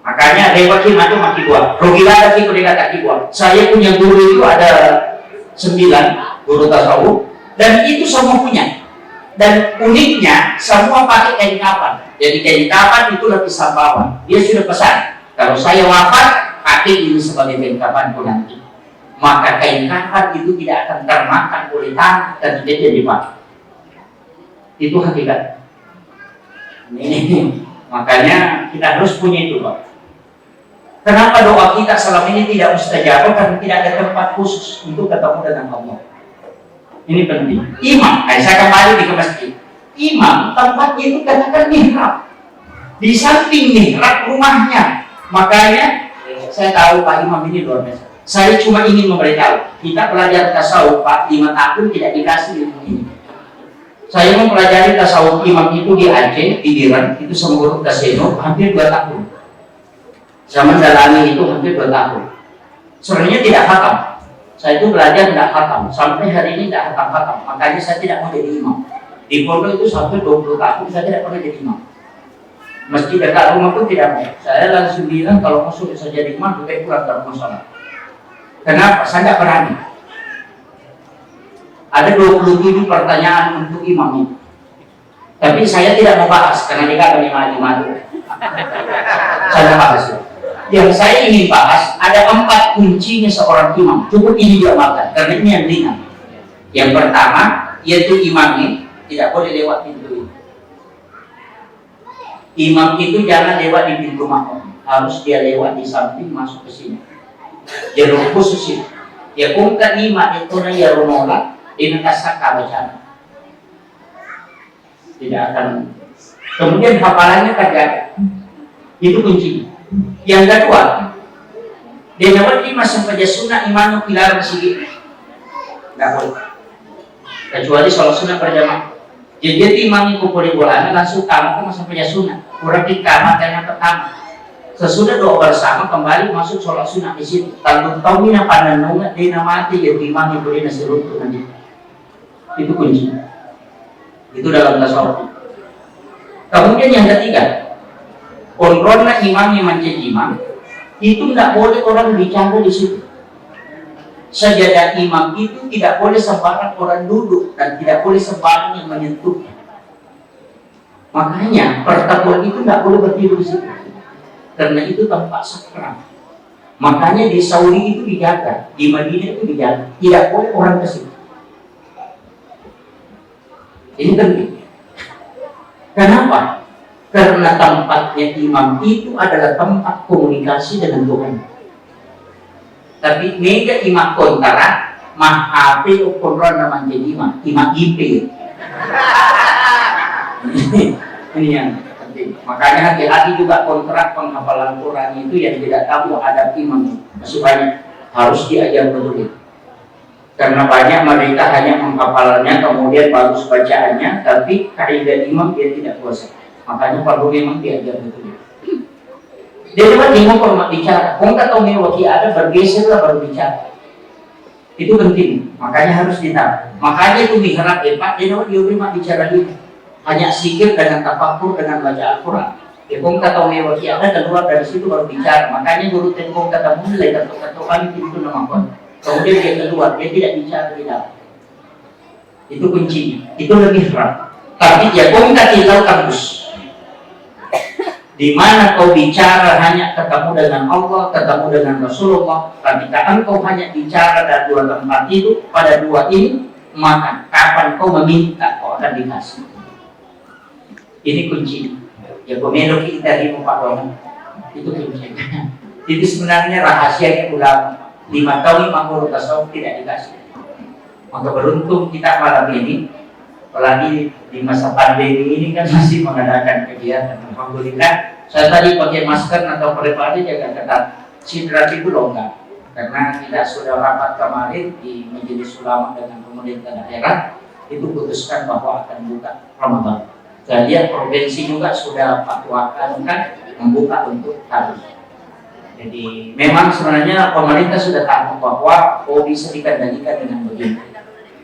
Makanya lewat itu maki buah. Rogi ada sih kalau kaki buah. Saya punya guru itu ada 9 guru tasawuf dan itu semua punya. Dan uniknya semua pakai kain kapan. Jadi kain kapan itu lapisan bawah. Dia sudah pesan. Kalau saya wafat pakai ini sebagai kain kapan pun nanti. Maka kain kapan itu tidak akan termakan oleh tanah dan tidak jadi pakai. Itu hakikat. Ini makanya kita harus punya itu, Pak. Kenapa doa kita selama ini tidak mustajab? Karena tidak ada tempat khusus untuk ketemu dengan Allah. Ini penting. Imam, saya kembali di masjid. Imam tempatnya itu katakan mihrab. Di samping mihrab rumahnya. Makanya saya tahu Pak Imam ini luar biasa. Saya cuma ingin memberitahu. Kita belajar tasawuf Pak 5 tahun tidak dikasih ilmu ini. Saya mempelajari tasawuf Imam itu di Aceh, di Diran, itu Semburu Kaseno hampir 2 tahun. Zaman dalami itu hampir 2 tahun. Sebenarnya tidak khatam. Saya itu belajar tidak khatam. Sampai hari ini tidak khatam. Makanya saya tidak mau jadi imam. Di pondok itu sampai 20 tahun saya tidak pernah jadi imam. Meski dekat rumah pun tidak mau. Saya langsung bilang kalau masuk bisa jadi imam, lebih pulang ke rumah sholat. Kenapa? Saya tidak berani. Ada 27 pertanyaan untuk imam itu. Tapi saya tidak mau bahas karena dia akan maju. Saya tidak bahas itu. Yang saya ingin bahas ada 4 kuncinya seorang imam. Cukup ini juga makan karena ini yang ringan. Yang pertama yaitu imamnya tidak boleh lewat pintu ini. Imam itu jangan lewat di pintu makmum, harus dia lewat di samping masuk ke sini. Jalur khusus itu. Ya kumkan imam itu na ya rumola ini kasaka bacaan. Tidak akan. Kemudian hafalannya terjaga. Itu kuncinya. Yang kedua, dia dapat masuk pada sunnah imam pilar masjid. Tidak boleh. Kecuali sholat sunnah berjamaah. Jadi imam itu boleh boleh langsung kamu masuk pada sunnah. Kurang di kamar yang pertama. Sesudah doa bersama kembali masuk sholat sunnah di situ. Tanpa tahu mina pandangan dia mati jadi imam itu boleh nasi runtuh nanti. Itu kunci. Itu dalam tasawuf. Kemudian yang ketiga. Kontrolnya imam yang menjadi imam itu tidak boleh orang bicara di situ. Sajadah imam itu tidak boleh sembarang orang duduk dan tidak boleh sembarang yang menyentuhnya. Makanya pertemuan itu tidak boleh berdiri di situ karena itu tempat sakral. Makanya di Saudi itu dijaga, di Madinah itu dijaga, tidak boleh orang ke situ. Ini penting. Kenapa? Karena tempatnya imam itu adalah tempat komunikasi dengan Tuhan. Tapi mega imam kontara, mah HP ukuran nama jadi imam IP. Ini yang penting. Makanya hati-hati juga kontrak penghafalan Quran itu yang tidak tahu ada imam masih banyak harus diajar betul. Karena banyak mereka hanya menghafalannya kemudian bagus bacaannya, tapi kaidah imam dia tidak kuasa. Makanya perlu memang diajar betul. Dia cuma mau kalau bicara, kau nggak tahu mewaki ada bergeserlah baru bicara. Itu penting, makanya harus ditahu. Makanya itu mihrab empat, dia cuma bicara dulu. Hanya zikir dengan tafakur dengan baca Al-Quran. Ya kau nggak tahu mewaki ada keluar dari situ baru bicara. Makanya guru tengkong kata mulai kata kali itu nama kau. Kemudian dia keluar, dia tidak bicara di dalam. Itu kuncinya. Itu lebih berat. Tapi ya kau nggak tahu kampus. Di mana kau bicara hanya ketemu dengan Allah, ketemu dengan Rasulullah, tapi kalau kau hanya bicara dari dua tempat itu, pada dua ini, maka kapan kau meminta, kau akan dikasih. Ini kunci. Ya komelo kita di Pak Romo, itu kuncinya. Itu sebenarnya rahasia ulama. 5 tahun Imam Guru Tasawuf tidak dikasih. Maka beruntung kita malam ini, apalagi di masa pandemi ini kan masih mengadakan kegiatan. Alhamdulillah, saya tadi pakai masker atau prepari jaga ketat. Sidrat itu longgar karena kita sudah rapat kemarin di Majelis Ulama dengan pemerintah daerah, itu putuskan bahwa akan buka Ramadan. Saya lihat provinsi juga sudah fatwakan kan membuka untuk hari. Jadi memang sebenarnya pemerintah sudah tahu bahwa bisa dikendalikan dengan begini.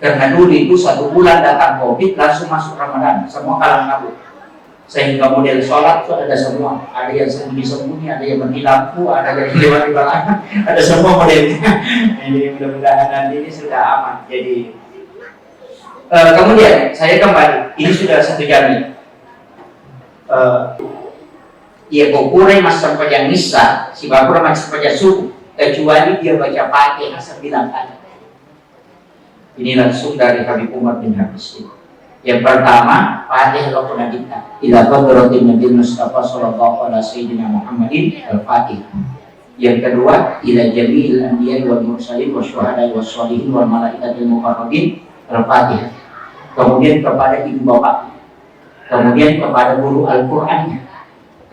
Karena dulu itu 1 bulan datang COVID langsung masuk Ramadan, semua kalang kabut. Sehingga model sholat itu ada semua, ada yang sembunyi-sembunyi, ada yang mati lampu, ada yang lewat di belakang, ada semua modelnya. Jadi mudah-mudahan nanti ini sudah aman. Jadi kemudian saya kembali, ini sudah 1 jam ini. Ia kukurai masa sampaian nisa, si bakura masih sampaian subuh, kecuali dia baca Fatihah 9 kali. Ini langsung dari Habib Umar bin Habis. Yang pertama, Fatihah lo pernah kita. Ila qadratin Nabi Mustafa sallallahu alaihi sayyidina Muhammadin al-Fatihah. Yang kedua, ila jami'il anbiya'i wal mursalin wasyuhada'i wassalihin wal malaikatil muqarrabin al-Fatihah. Kemudian kepada ibu bapak. Kemudian kepada guru Al-Qur'annya.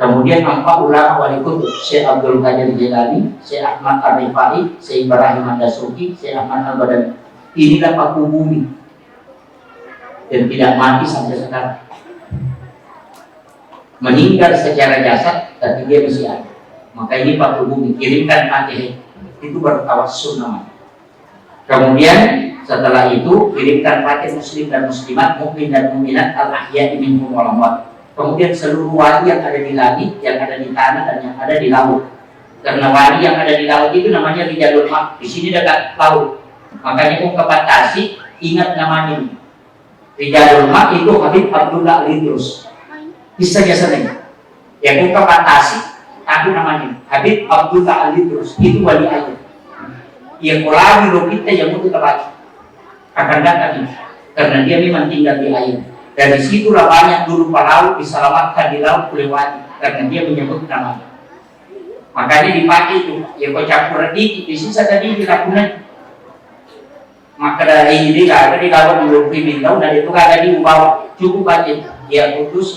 Kemudian 4 ulama wali kutub, Syekh Abdul Qadir Jilani, Syekh Ahmad Ar-Rifai, Syekh Ibrahim Ad-Dasuki, Syekh Ahmad Al-Badani. Inilah paku bumi dan tidak mati sampai sekarang. Meninggal secara jasad, tapi dia masih ada. Maka ini paku bumi, kirimkan Fatihah. Itu bertawassul namanya. Kemudian setelah itu kirimkan Fatihah muslim dan muslimat, mukmin dan mukminat, al-ahya'i minhum wal amwat. Kemudian seluruh wali yang ada di langit, yang ada di tanah, dan yang ada di laut. Karena wali yang ada di laut itu namanya Rijalul Maq. Di sini dekat laut. Makanya kau kebatasi, ingat namanya ini. Rijalul Maq itu Habib Abdullah Al-Idrus. Bisa jasanya. Yang kau kebatasi, tahu namanya. Habib Abdullah Al-Idrus itu wali air. Yang kolawi lo kita yang mau kebatasi akan datang ini. Karena dia memang tinggal di air. Dari situlah banyak dulu pelaut diselamatkan di laut oleh wali. Karena dia menyebut namanya. Makanya dipakai itu. Ya kau campur dikit, di sisa tadi dilakukan. Maka dari ini kagak di laut belum bintang dan itu kagak dibawa cukup aja. Ya kudus,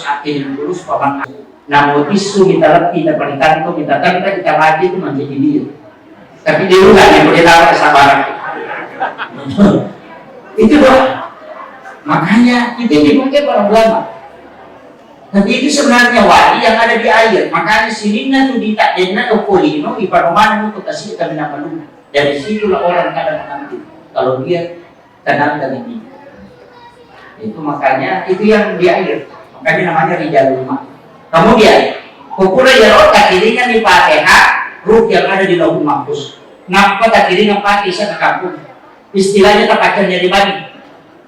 akhirnya kudus paman. Namun isu kita lebih kita berikan itu kita mati itu menjadi dia. Tapi dia juga yang boleh tahu kesabaran. Itu doang. Makanya itu dipakai para ulama. Tapi itu sebenarnya wali yang ada di air. Makanya sininya tuh ditakdirnya opolino di paroman itu kasih kami nama lu. Dari situlah orang kadang mengambil. Kalau dia kenal dengan ini. Itu makanya itu yang di air. Makanya namanya Rijalul Maq. Kemudian ukuran yang tak kirinya di Fatihah, ruh yang ada di Lauhul Mahfuz. Ngapa tak kirinya Fatihah ke kampung? Istilahnya terpacarnya di bagi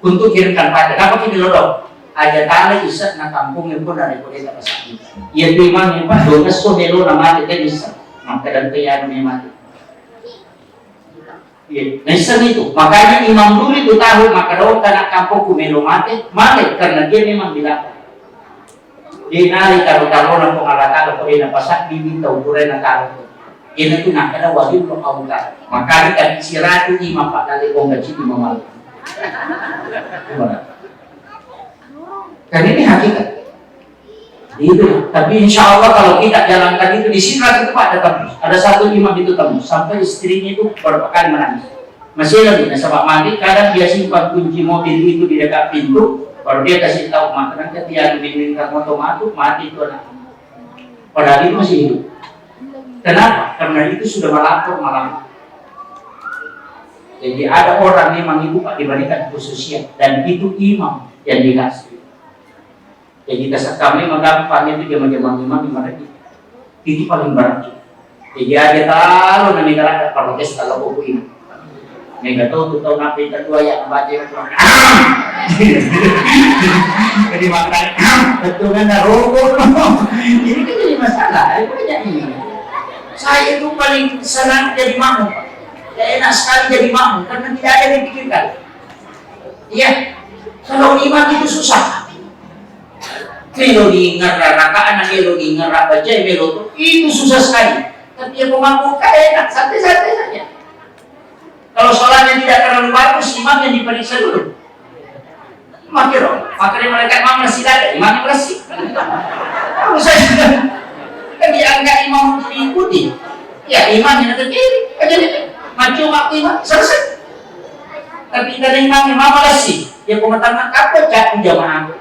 untuk kirimkan Fatihah. Apa kita lodok? Aja tali isa na kampung yang pun dari kota pasang. Ia memang yang pas dongas so melo nama kita bisa. Maka dan kaya memang. Nah itu, makanya Imam dulu itu tahu maka daun tanah kampung kumelo mati karena dia memang bilang. Dia nari taruh-taruh ng pangalata ko rin na pasak bibig tawuran na taruh. Yan ito na kada wali ko kauta. Makanya kan siratu imam pak dali ko ngaji imam. Dan ini hakikat. Itu. Tapi insya Allah kalau kita jalankan itu di sirat itu Pak ada satu imam itu temu sampai istrinya itu beberapa kali menangis. Masih lagi, sebab mandi kadang dia simpan kunci mobil itu di dekat pintu. Kalau dia kasih tahu makanan ketika diminta motor mati itu anak. Padahal itu masih hidup. Kenapa? Karena itu sudah melapor malam. Jadi ada orang memang ibu Pak diberikan khususnya, dan itu imam yang dikasih. Jadi kami mengampang itu jam-jam imam di mana itu paling berat. Jadi ada tahu nanti ada protes kalau buku ini. Nggak tahu nabi kedua yang baca itu. Jadi makanya betul kan rokok. Ini kan jadi masalah. Ini. Saya itu paling senang jadi makmum. Ya enak sekali jadi makmum karena tidak ada yang dipikirkan. Iya. Kalau imam itu susah. Melodi ngerarakaan, melodi ngerabaca, melodi itu susah sekali. Tapi yang mengamuk enak, santai-santai saja. Kalau sholatnya tidak terlalu bagus, imam yang diperiksa dulu. Makanya mereka imam masih ada, imam bersih. Kalau saya sudah kan dianggap imam untuk diikuti, ya imam yang terkiri, macam aku imam selesai. Tapi dari imam bersih, dia komentar apa cak jamaah.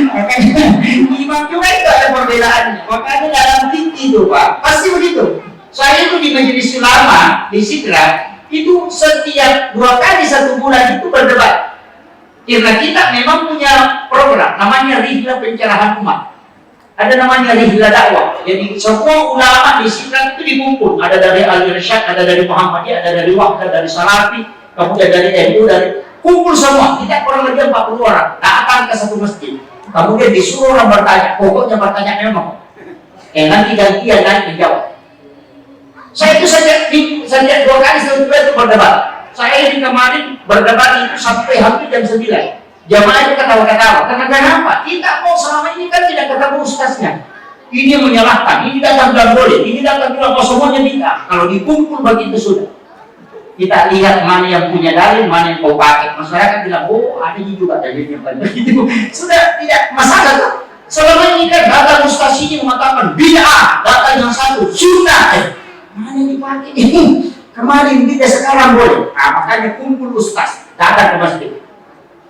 Makanya imam juga itu ada perbedaannya. Makanya dalam fikih itu Pak, pasti begitu. Saya itu di majelis ulama di Sidra itu setiap 2 kali 1 bulan itu berdebat. Karena kita memang punya program namanya Rihla Pencerahan Umat. Ada namanya Rihla Dakwah. Jadi semua ulama di Sidra itu dikumpul. Ada dari Al-Irsyad, ada dari Muhammadiyah, ada dari Wahdah, dari Salafi, kemudian dari NU, dari kumpul semua. Kita kurang lebih 40 orang datang ke satu masjid. Kemudian disuruh orang bertanya. Pokoknya bertanya memang. Nanti gantian naik menjawab. Saya itu sejak 2 kali 1 bulan itu berdebat. Saya ini kemarin berdebat itu sampai hampir jam 9. Jamaah itu ketawa-ketawa. Karena kenapa? Kita mau selama ini kan tidak ketemu ustaznya. Ini yang menyalahkan. Ini datang bilang boleh. Ini datang bilang semuanya bisa. Kalau dikumpul begitu sudah. Kita lihat mana yang punya dalil, mana yang kau pakai. Masyarakat bilang, oh ada juga dalilnya begitu. Sudah tidak masalah tuh. Selama ini kan data ustaz ini mengatakan bid'ah, data yang satu sunnah. Mana yang dipakai ini? Kemarin kita sekarang boleh. Nah, makanya kumpul ustaz, datang ke masjid.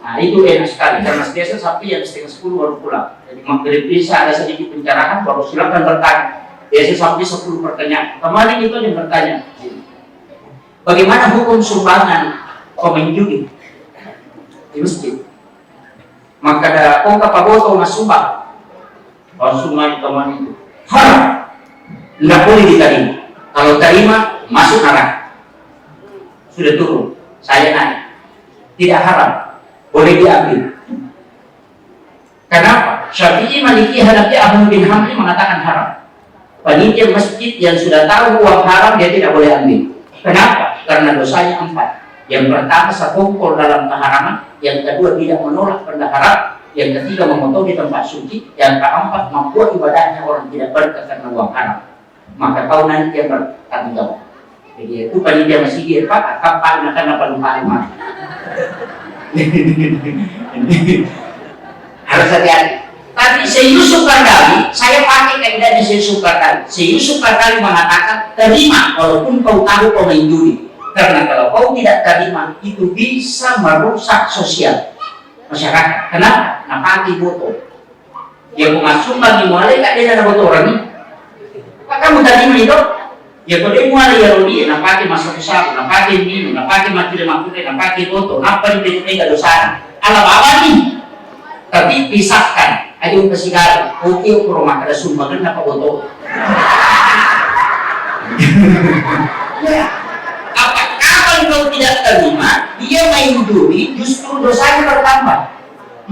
Nah itu enak sekali karena biasa sampai jam 9:30 baru pulang. Jadi maghrib bisa ada sedikit pencerahan, baru silakan bertanya. Biasa sampai 10 pertanyaan. Kemarin itu yang bertanya. Bagaimana hukum sumbangan pemain judi di masjid? Maka ada kapaboto mas sumbang. Kalau sumbang kemarin itu haram, tidak boleh diterima. Kalau terima masuk neraka. Sudah turun, saya naik. Tidak haram, boleh diambil. Kenapa? Syafi'i, Maliki, Hanafi, Ahmad bin Hanbal mengatakan haram. Panitia masjid yang sudah tahu uang haram dia tidak boleh ambil. Kenapa? Karena dosanya 4. Yang pertama sekongkol dalam keharaman, yang kedua tidak menolak benda haram, yang ketiga memotong tempat suci, yang keempat membuat ibadahnya orang tidak berkah karena uang haram. Maka kau nanti yang bertanggung jawab. Jadi itu panitia masjid Pak, kapal nak lupa lima. Harus hati-hati. Tapi Syekh Yusuf Qaradawi, saya pakai kaidahnya Syekh Yusuf Qaradawi. Syekh Yusuf Qaradawi mengatakan terima walaupun kau tahu kau main judi. Karena kalau kau tidak terima itu bisa merusak sosial masyarakat. Kenapa? Nah pagi botol. Dia masuk bagi mulai tak dia ada botol orang ini. Kamu terima itu? Ya kalau dia mulai ya rodi, nak pakai masuk usaha, nak pakai minum, nak pakai mati lemak putih, nak pakai botol, apa yang dia dosa? Alam apa nih? Tapi pisahkan. Ayo ke sigara, oke ke rumah ada sumbangan apa botol? Ya. Apakah kalau tidak terima, dia main judi, justru dosanya bertambah.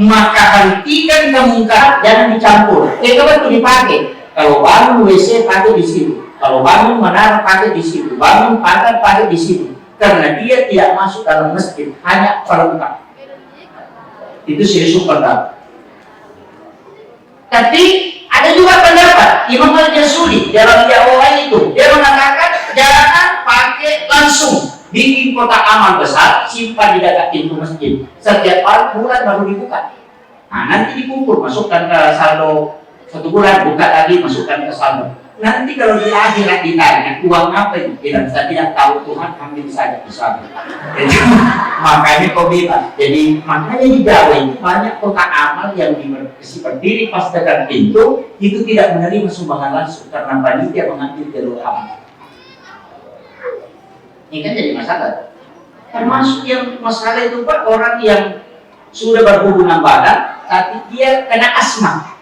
Maka hentikan kemungkaran, jangan dicampur. Kalau itu dipakai, kalau bangun WC pakai di situ, kalau bangun menara pakai di situ, bangun pagar pakai di situ. Karena dia tidak masuk dalam masjid, hanya pelengkap. Itu Syekh Yusuf Qaradawi. Tapi ada juga pendapat Imam Al-Jasuli dalam dakwah itu, dia mengatakan jangan pakai langsung bikin kotak amal besar, simpan di dekat pintu masjid. Setiap bulan baru dibuka. Nah nanti dikumpul, masukkan ke saldo 1 bulan, buka lagi, masukkan ke saldo. nanti kalau di akhirat ditanya uang apa itu, bilang saya tidak tahu Tuhan, ambil saja pisahnya. Jadi makanya kau bilang. Jadi makanya di Jawa ini banyak kotak amal yang berdiri pas dekat pintu itu tidak menerima sumbangan langsung karena panitia mengambil jalur amal. Ini kan jadi masalah. Termasuk yang masalah itu Pak, orang yang sudah berhubungan badan tapi dia kena asma.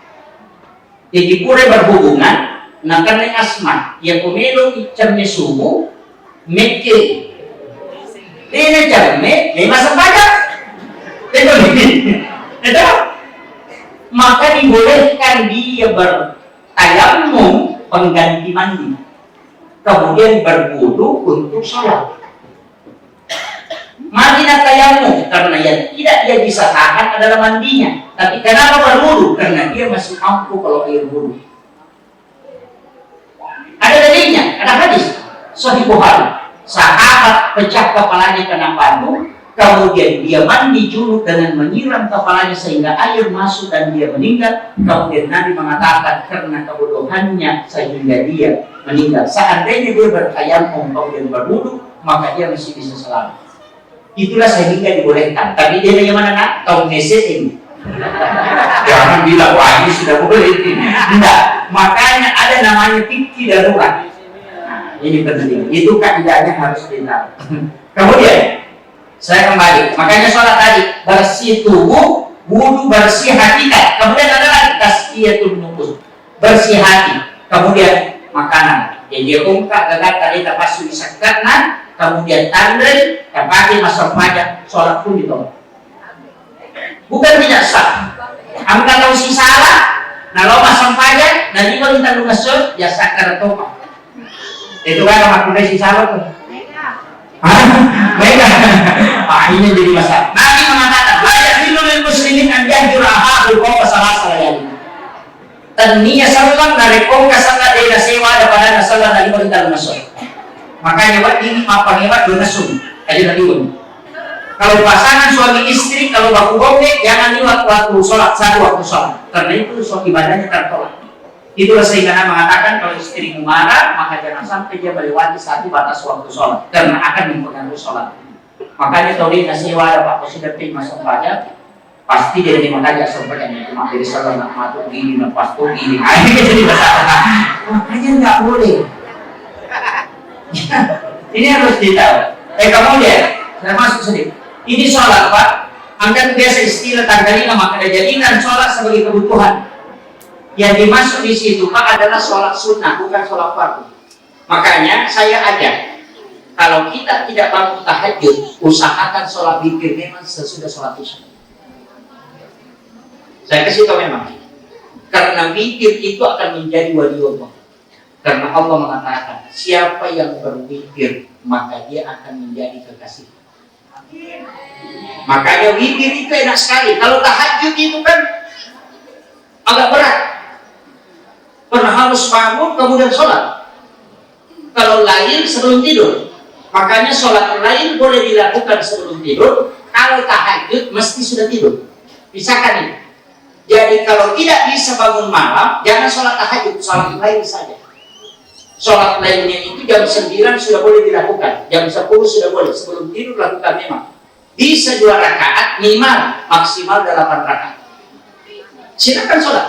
Jadi pura berhubungan. Nah karena asma, yang pemilu cerme subuh, mikir, ini cerme, ini masuk pajak, itu, maka dibolehkan dia bertayamum pengganti mandi, kemudian berwudu untuk sholat. Mandi dan tayamum karena yang tidak dia bisa tahan adalah mandinya, tapi kenapa berwudu? Karena dia masih mampu kalau air wudu. Ada dalilnya, ada hadis Sahih Bukhari. Sahabat pecah kepalanya kena batu, kemudian dia mandi junub dengan menyiram kepalanya sehingga air masuk dan dia meninggal. Kemudian Nabi mengatakan karena kebodohannya sehingga dia meninggal. Seandainya dia bertayamum kemudian berwudu, maka dia masih bisa selamat. Itulah sehingga dibolehkan. Tapi dia dari mana nak? Tahu mesin ini. Jangan bilang wah ini sudah boleh. Tidak. Makanya ada namanya fikih darurat. Nah, ini penting. Itu kaidahnya harus ditahu. Kemudian saya kembali. Makanya sholat tadi bersih tubuh, wudu, bersih hakikat. Kemudian ada lagi tazkiyatul nufus, bersih hati. Kemudian makanan. Jadi ungkap gagal tadi terpasuk disakatna. Kemudian tandai, pakai masuk pajak, sholat pun ditolak. Bukan tidak sah. Angka tahu si salah, nah lo masang pajak, dan ini kalau kita lunasur, ya sakar topa. Itu kan sama kuda si salah tuh. Mereka, ini jadi masalah. Nabi mengatakan, layak minumil muslimin anjah juraha hulko salah yang. Tania salam dari kongka salah dari sewa daripada nasalah dari kalau kita lunasur. Makanya buat ini apa hebat lunasur, aja dari ini. Kalau pasangan suami istri, kalau baku bobek, jangan lewat waktu sholat, satu waktu sholat. Karena itu suatu ibadahnya tertolak. Itulah sehingga mengatakan kalau istri marah, maka jangan sampai dia melewati satu batas waktu sholat. Karena akan mempengaruhi sholat. Makanya kalau dia sewa ada Pak Presiden masuk pajak, pasti dia terima saja sampai yang cuma dari sholat nak matuk gini, nak pastu gini. Ini jadi masalah. Makanya nggak boleh. Ini harus ditahu. Kemudian, saya masuk sedikit. Ini sholat Pak, angkat biasa istilah tanggal 5, maka jadikan sholat sebagai kebutuhan. Yang dimasuk di situ Pak adalah sholat sunnah, bukan sholat fardu. Makanya saya ajak, kalau kita tidak bangun tahajud, usahakan sholat witir memang sesudah sholat isya. Saya kasih tahu memang, karena witir itu akan menjadi wali Allah. Karena Allah mengatakan, siapa yang berwitir maka dia akan menjadi kekasih. Makanya witir itu enak sekali. Kalau tahajud itu kan agak berat. Pernah harus bangun kemudian sholat. Kalau lain sebelum tidur. Makanya sholat lain boleh dilakukan sebelum tidur. Kalau tahajud mesti sudah tidur. Pisahkan ini. Jadi kalau tidak bisa bangun malam, jangan sholat tahajud, sholat lain saja. Sholat lainnya itu jam 9 sudah boleh dilakukan, jam 10 sudah boleh, sebelum tidur lakukan memang. Bisa 2 rakaat minimal, maksimal 8 rakaat. Silakan sholat.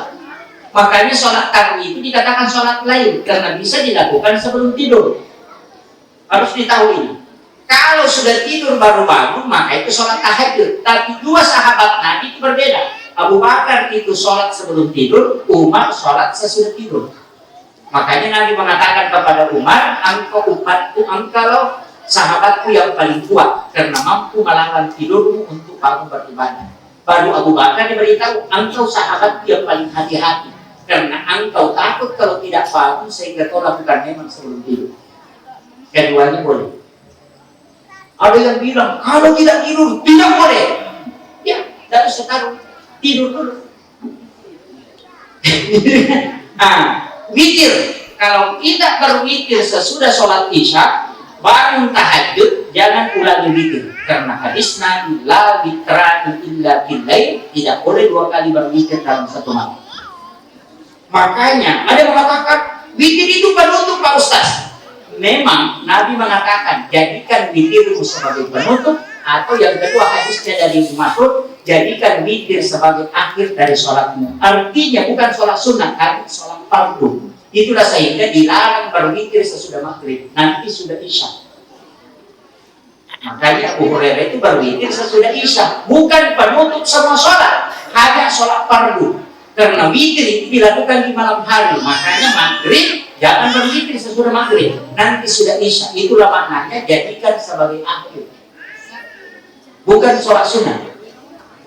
Makanya sholat tadi itu dikatakan sholat lain, karena bisa dilakukan sebelum tidur. Harus ditahui. Kalau sudah tidur baru bangun, maka itu sholat tahajud. Tapi 2 sahabat Nabi itu berbeda. Abu Bakar itu sholat sebelum tidur, Umar sholat sesudah tidur. Makanya Nabi mengatakan kepada Umar, engkau umatku, engkau sahabatku yang paling kuat karena mampu melawan tidurmu untuk bangun beribadah. Baru Abu Bakar diberitahu, engkau sahabatku yang paling hati-hati karena engkau takut kalau tidak bangun sehingga kau lakukan memang sebelum tidur. Keduanya boleh. Ada yang bilang kalau tidak tidur tidak boleh. Ya, tapi sekarang tidur dulu. Witir, kalau kita berwitir sesudah sholat isya, bangun tahajud, jangan ulangi witir. Karena hadis Nabi, la witrani illa billail, tidak boleh 2 kali berwitir dalam satu malam. Makanya, ada yang mengatakan, Witir itu penutup Pak Ustaz. Memang Nabi mengatakan jadikan witirmu sebagai penutup, atau yang kedua hadisnya dari Ibnu Mas'ud, jadikan witir sebagai akhir dari sholatmu. Artinya bukan sholat sunnah, tapi sholat fardu. Itulah sehingga dilarang berwitir sesudah maghrib, nanti sudah isya. Makanya Abu Hurairah itu berwitir sesudah isya, bukan penutup semua sholat, hanya sholat fardu. Karena witir itu dilakukan di malam hari, makanya maghrib jangan berwitir sesudah maghrib, nanti sudah isya. Itulah maknanya jadikan sebagai akhir, bukan sholat sunnah.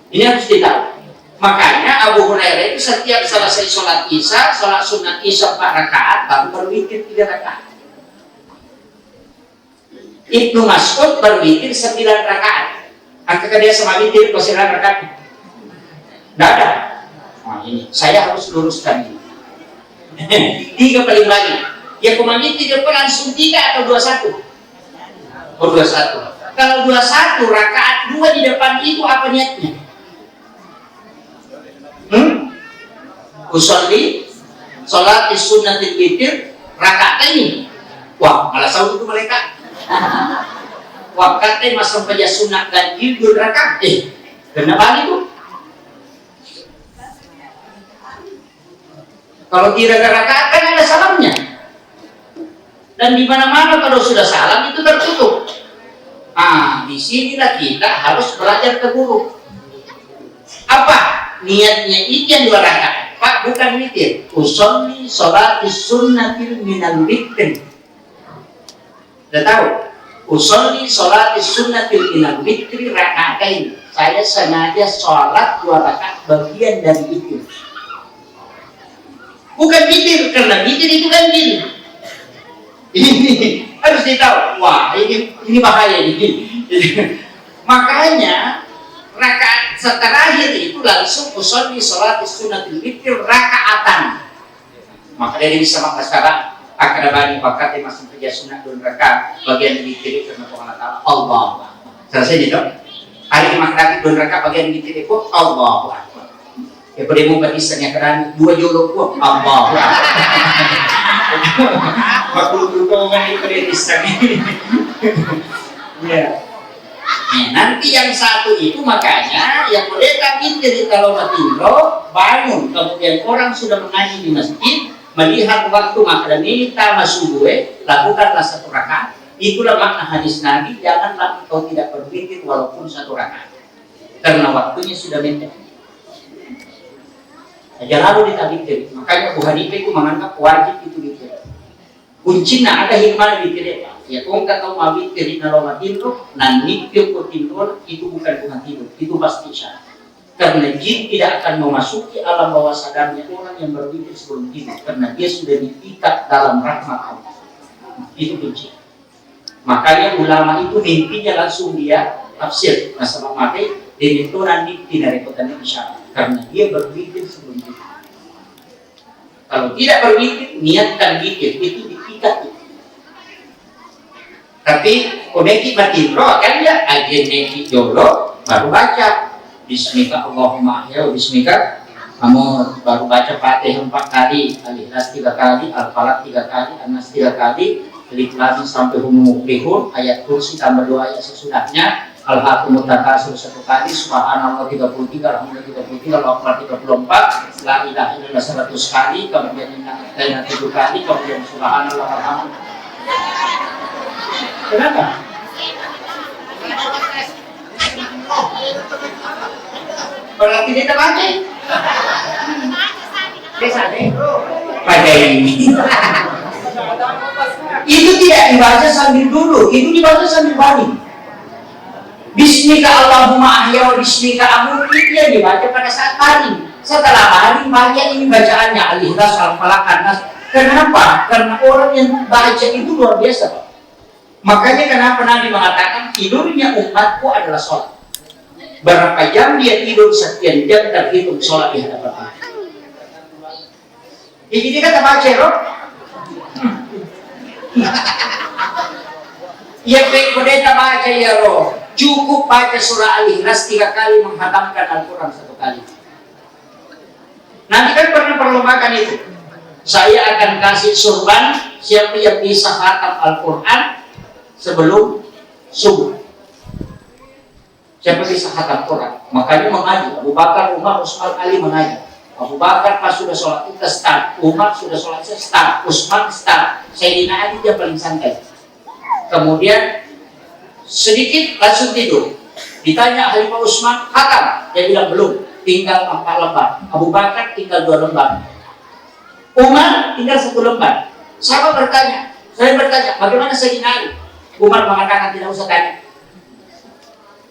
Ini harus ditahu. Makanya Abu Hurairah itu setiap selesai sholat isya, sholat sunat isya 4 rakaat, baru berwitir 3 rakaat. Ibnu Mas'ud berwitir 9 rakaat. Apakah dia sama witir 9 rakaat? Tidak ada. Nah, ini saya harus luruskan ini. 3 paling banyak. Ya kemana tidak langsung 3 atau 21? Oh 21. Kalau 21 rakaat 2 di depan itu apa niatnya? Usolli sholat sunnatil witir rakaat ini. Wah, malah saud itu mereka. Wakatnya masuk saja sunat ganjil 2 rakaat. Kenapa itu? Kalau tidak ada rakaat kan ada salamnya. Dan di mana-mana kalau sudah salam itu tertutup. Disinilah kita harus belajar ke guru. Apa niatnya itu yang 2 rakaat? Pak, bukan witir. Usolli sholatis sunnatil minal witri. Sudah tahu? Usolli sholatis sunnatil minal witri rakaatain. Saya sengaja sholat 2 rakaat bagian dari itu. Bukan witir, karena witir itu kan gini. Ini harus ditahu. Wah, ini bahaya ini. Makanya rakaat terakhir itu langsung usolli sholatis sunnatil witri rakaatan. Maka dia bisa makasara akadabani wakatnya masih kerja sunat 2 rakaat bagian witir karena Allah Allah. Selesai nih dong. Hari ini makna 2 rakaat bagian witir itu Allah. Ya boleh mau batisannya kerana 2 jolok pun Allah. Makhluk berhubungan itu dia bisa. Ya. Nanti yang satu itu makanya yang boleh kami dari kalau matindro bangun, kemudian orang sudah mengaji di masjid, melihat waktu maka minta masuk gue, lakukanlah 1 rakaat. Itulah makna hadis Nabi, janganlah engkau tidak berpikir walaupun 1 rakaat, karena waktunya sudah mepet. Aja lalu ditabikir. Makanya Abu Hanifah itu menganggap wajib itu witir. Kuncinya ada hikmah witir. Ya kau kata mau witir di dalam tidur, nanti kau tidur itu bukan tidur, itu pasti syarat. Karena jin tidak akan memasuki alam bawah sadarnya orang yang berwitir sebelum tidur, karena dia sudah diikat dalam rahmat Allah. Itu kunci. Makanya ulama itu mimpinya langsung dia tafsir. Nah sama mati ini itu nanti tidak rekotannya isyarat, karena dia berwitir sebelum tidur. Kalau tidak berwitir, niatkan witir itu diikat. Tapi koneki matindro kan ya aja neki dulu baru baca Bismika Allahumma ahya Bismika kamu baru baca Fatihah 4 kali, Al-Ikhlas 3 kali, Al-Falaq 3 kali, An-Nas 3 kali, Al-Ikhlas sampai Muflihun, ayat kursi tambah 2 ayat sesudahnya, Al-Hakumut Takasur 1 kali, Subhanallah 33, Alhamdulillah 33, Allahu Akbar 34, La ilaha illallah 100 kali, kemudian Inna 7 kali, kemudian Subhanallah Alhamdulillah. Kenapa? Berarti dia terbaca. Pada ini. Itu tidak dibaca sambil duduk, itu dibaca sambil baring. Bismika Allahumma ahya wa bismika amut, itu yang dibaca pada saat baring. Setelah baring banyak ini bacaannya Al-Ikhlas, Al-Falaq, An-Nas. Kenapa? Karena orang yang baca itu luar biasa, Pak. Makanya kenapa Nabi mengatakan tidurnya umatku adalah sholat. Berapa jam dia tidur, sekian jam terhitung sholat di hadapan Allah. Jadi dia kata baca, Rob. Ya baik, kita baca ya Rob. Cukup baca surah Al-Ikhlas 3 kali, menghatamkan Al-Quran 1 kali. Nanti kan pernah perlombakan itu. Saya akan kasih surban siapa yang bisa khatam Al-Quran sebelum subuh. Siapa bisa khatam Quran? Makanya mengaji. Abu Bakar, Umar, Utsman, Ali mengaji. Abu Bakar pas sudah sholat kita start, Umar sudah sholat start, Utsman start, Sayyidina Ali dia paling santai. Kemudian sedikit langsung tidur. Ditanya Khalifah Utsman, khatam? Dia bilang belum, tinggal 4 lembar. Abu Bakar tinggal 2 lembar. Umar tinggal 1 lembar. Saya bertanya, bagaimana Sayyidina Ali? Umar mengatakan tidak usah tanya.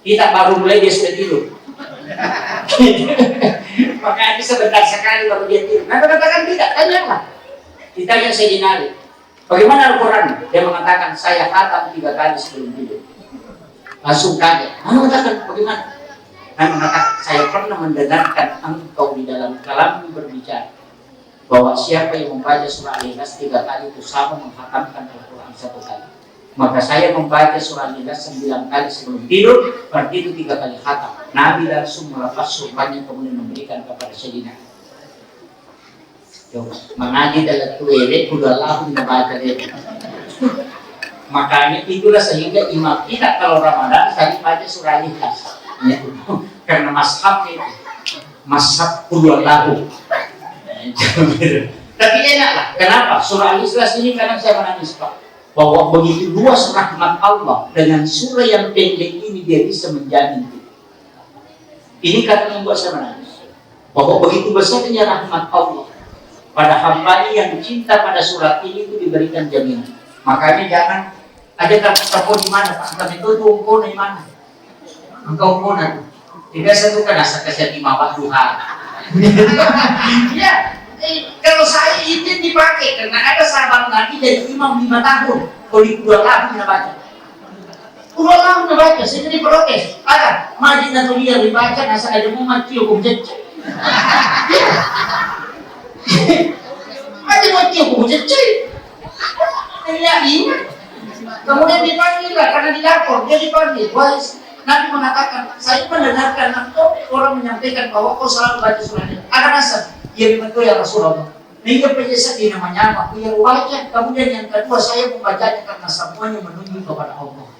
Kita baru mulai dia sudah tidur. Makanya sebentar sekali baru dia tidur. Nah, katakan tidak, tanyalah. Ditanya Sayyidina Ali, bagaimana Al-Quran? Dia mengatakan, saya khatam 3 kali sebelum tidur. Langsung kaget. Mana mengatakan, bagaimana? Nah, mengatakan, saya pernah mendengarkan engkau di dalam kalammu berbicara bahwa siapa yang membaca surah Al-Ikhlas 3 kali itu sama menghatamkan Al-Quran 1 kali. Maka saya membaca surah Al-Ikhlas 9 kali sebelum tidur, berarti itu 3 kali khatam. Nabi langsung melepas surbannya kemudian memberikan kepada Sayyidina. Mengaji dalam tuwere kuda Allah membaca dia. Makanya itulah sehingga imam kita kalau Ramadan saya baca surah Al-Ikhlas. Karena mashab itu mashab kuda Allah. Tapi enaklah. Kenapa? Surah Al-Ikhlas ini kadang saya menangis Pak. Bahwa begitu luas rahmat Allah dengan surah yang pendek ini dia bisa menjamin kita. Ini kata membuat saya menangis. Bahwa begitu besarnya rahmat Allah pada hamba yang cinta pada surat ini itu diberikan jaminan. Makanya jangan ada terpon di mana Pak? Tapi itu engkau di mana? Engkau mana? Tidak satu kan asa kasih mawat duha. Ya. Kalau saya izin dipakai karena ada sahabat Nabi dari imam 5 tahun kalau di 2 tahun baca 2 tahun baca saya jadi protes ada majid atau dia dibaca nasa ada mau mati hukum jecek majid mati hukum jecek ya ini kemudian dipanggil lah karena dilapor dia dipanggil Nabi mengatakan saya mendengarkan orang menyampaikan bahwa kau selalu baca surah ini ada nasa. Ya betul ya Rasulullah. Hingga penjelasan di namanya aku yang baca. Kemudian yang kedua saya membacanya karena semuanya menuju kepada Allah.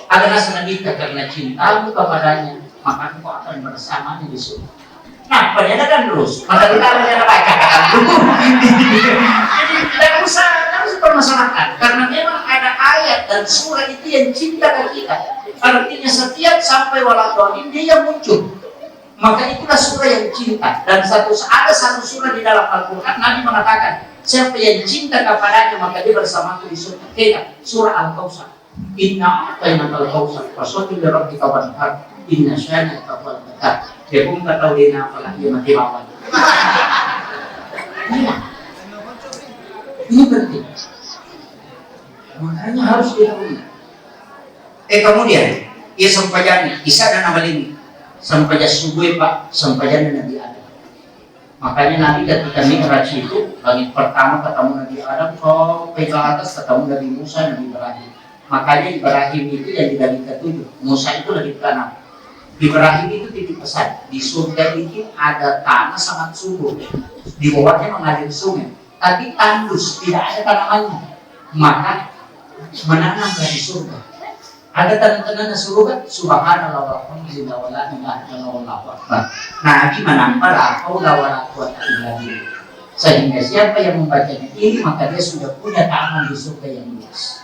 Ada nasihat kita karena cintamu kepadanya, maka engkau akan bersamanya di surga. Nah, penjelasan terus. Maka kita harus baca kata dulu. Jadi tidak usah permasalahan. Karena memang ada ayat dan surah itu yang cinta ke kita. Artinya setiap sampai waladhalin dia muncul. Maka itulah surah yang cinta. Dan ada satu surah di dalam Al-Quran Nabi mengatakan siapa yang cinta kepadanya maka dia bersamaku di surga. Surah Al-Kautsar. Inna a'tainaka al-Kautsar fasholli li rabbika wanhar inna syani'aka huwal abtar. Dia pun tak tahu dia apalah dia mati lawan. Ini penting. Makanya harus diketahui. Kemudian ia sampaikan Isa dan Amal ini sampai subuh Pak, sampai Nabi Adam. Makanya Nabi ketika Mi'raj itu langit pertama ketemu Nabi Adam, ke atas ketemu Nabi Musa, Nabi Ibrahim. Makanya Ibrahim itu yang di langit ke-7, Musa itu lagi ke-6. Ibrahim itu titip pesan, di surga itu ada tanah sangat subur, di bawahnya mengalir sungai, tapi tandus, tidak ada tanamannya. Maka menanamlah di surga. Ada tanah-tanah surga, subhanallah walhamdulillah wa la ilaha illallah wallahu akbar. Nabi menambah la haula wa la quwwata illa billah. Sehingga siapa yang membacanya ini maka dia sudah punya taman di surga yang luas.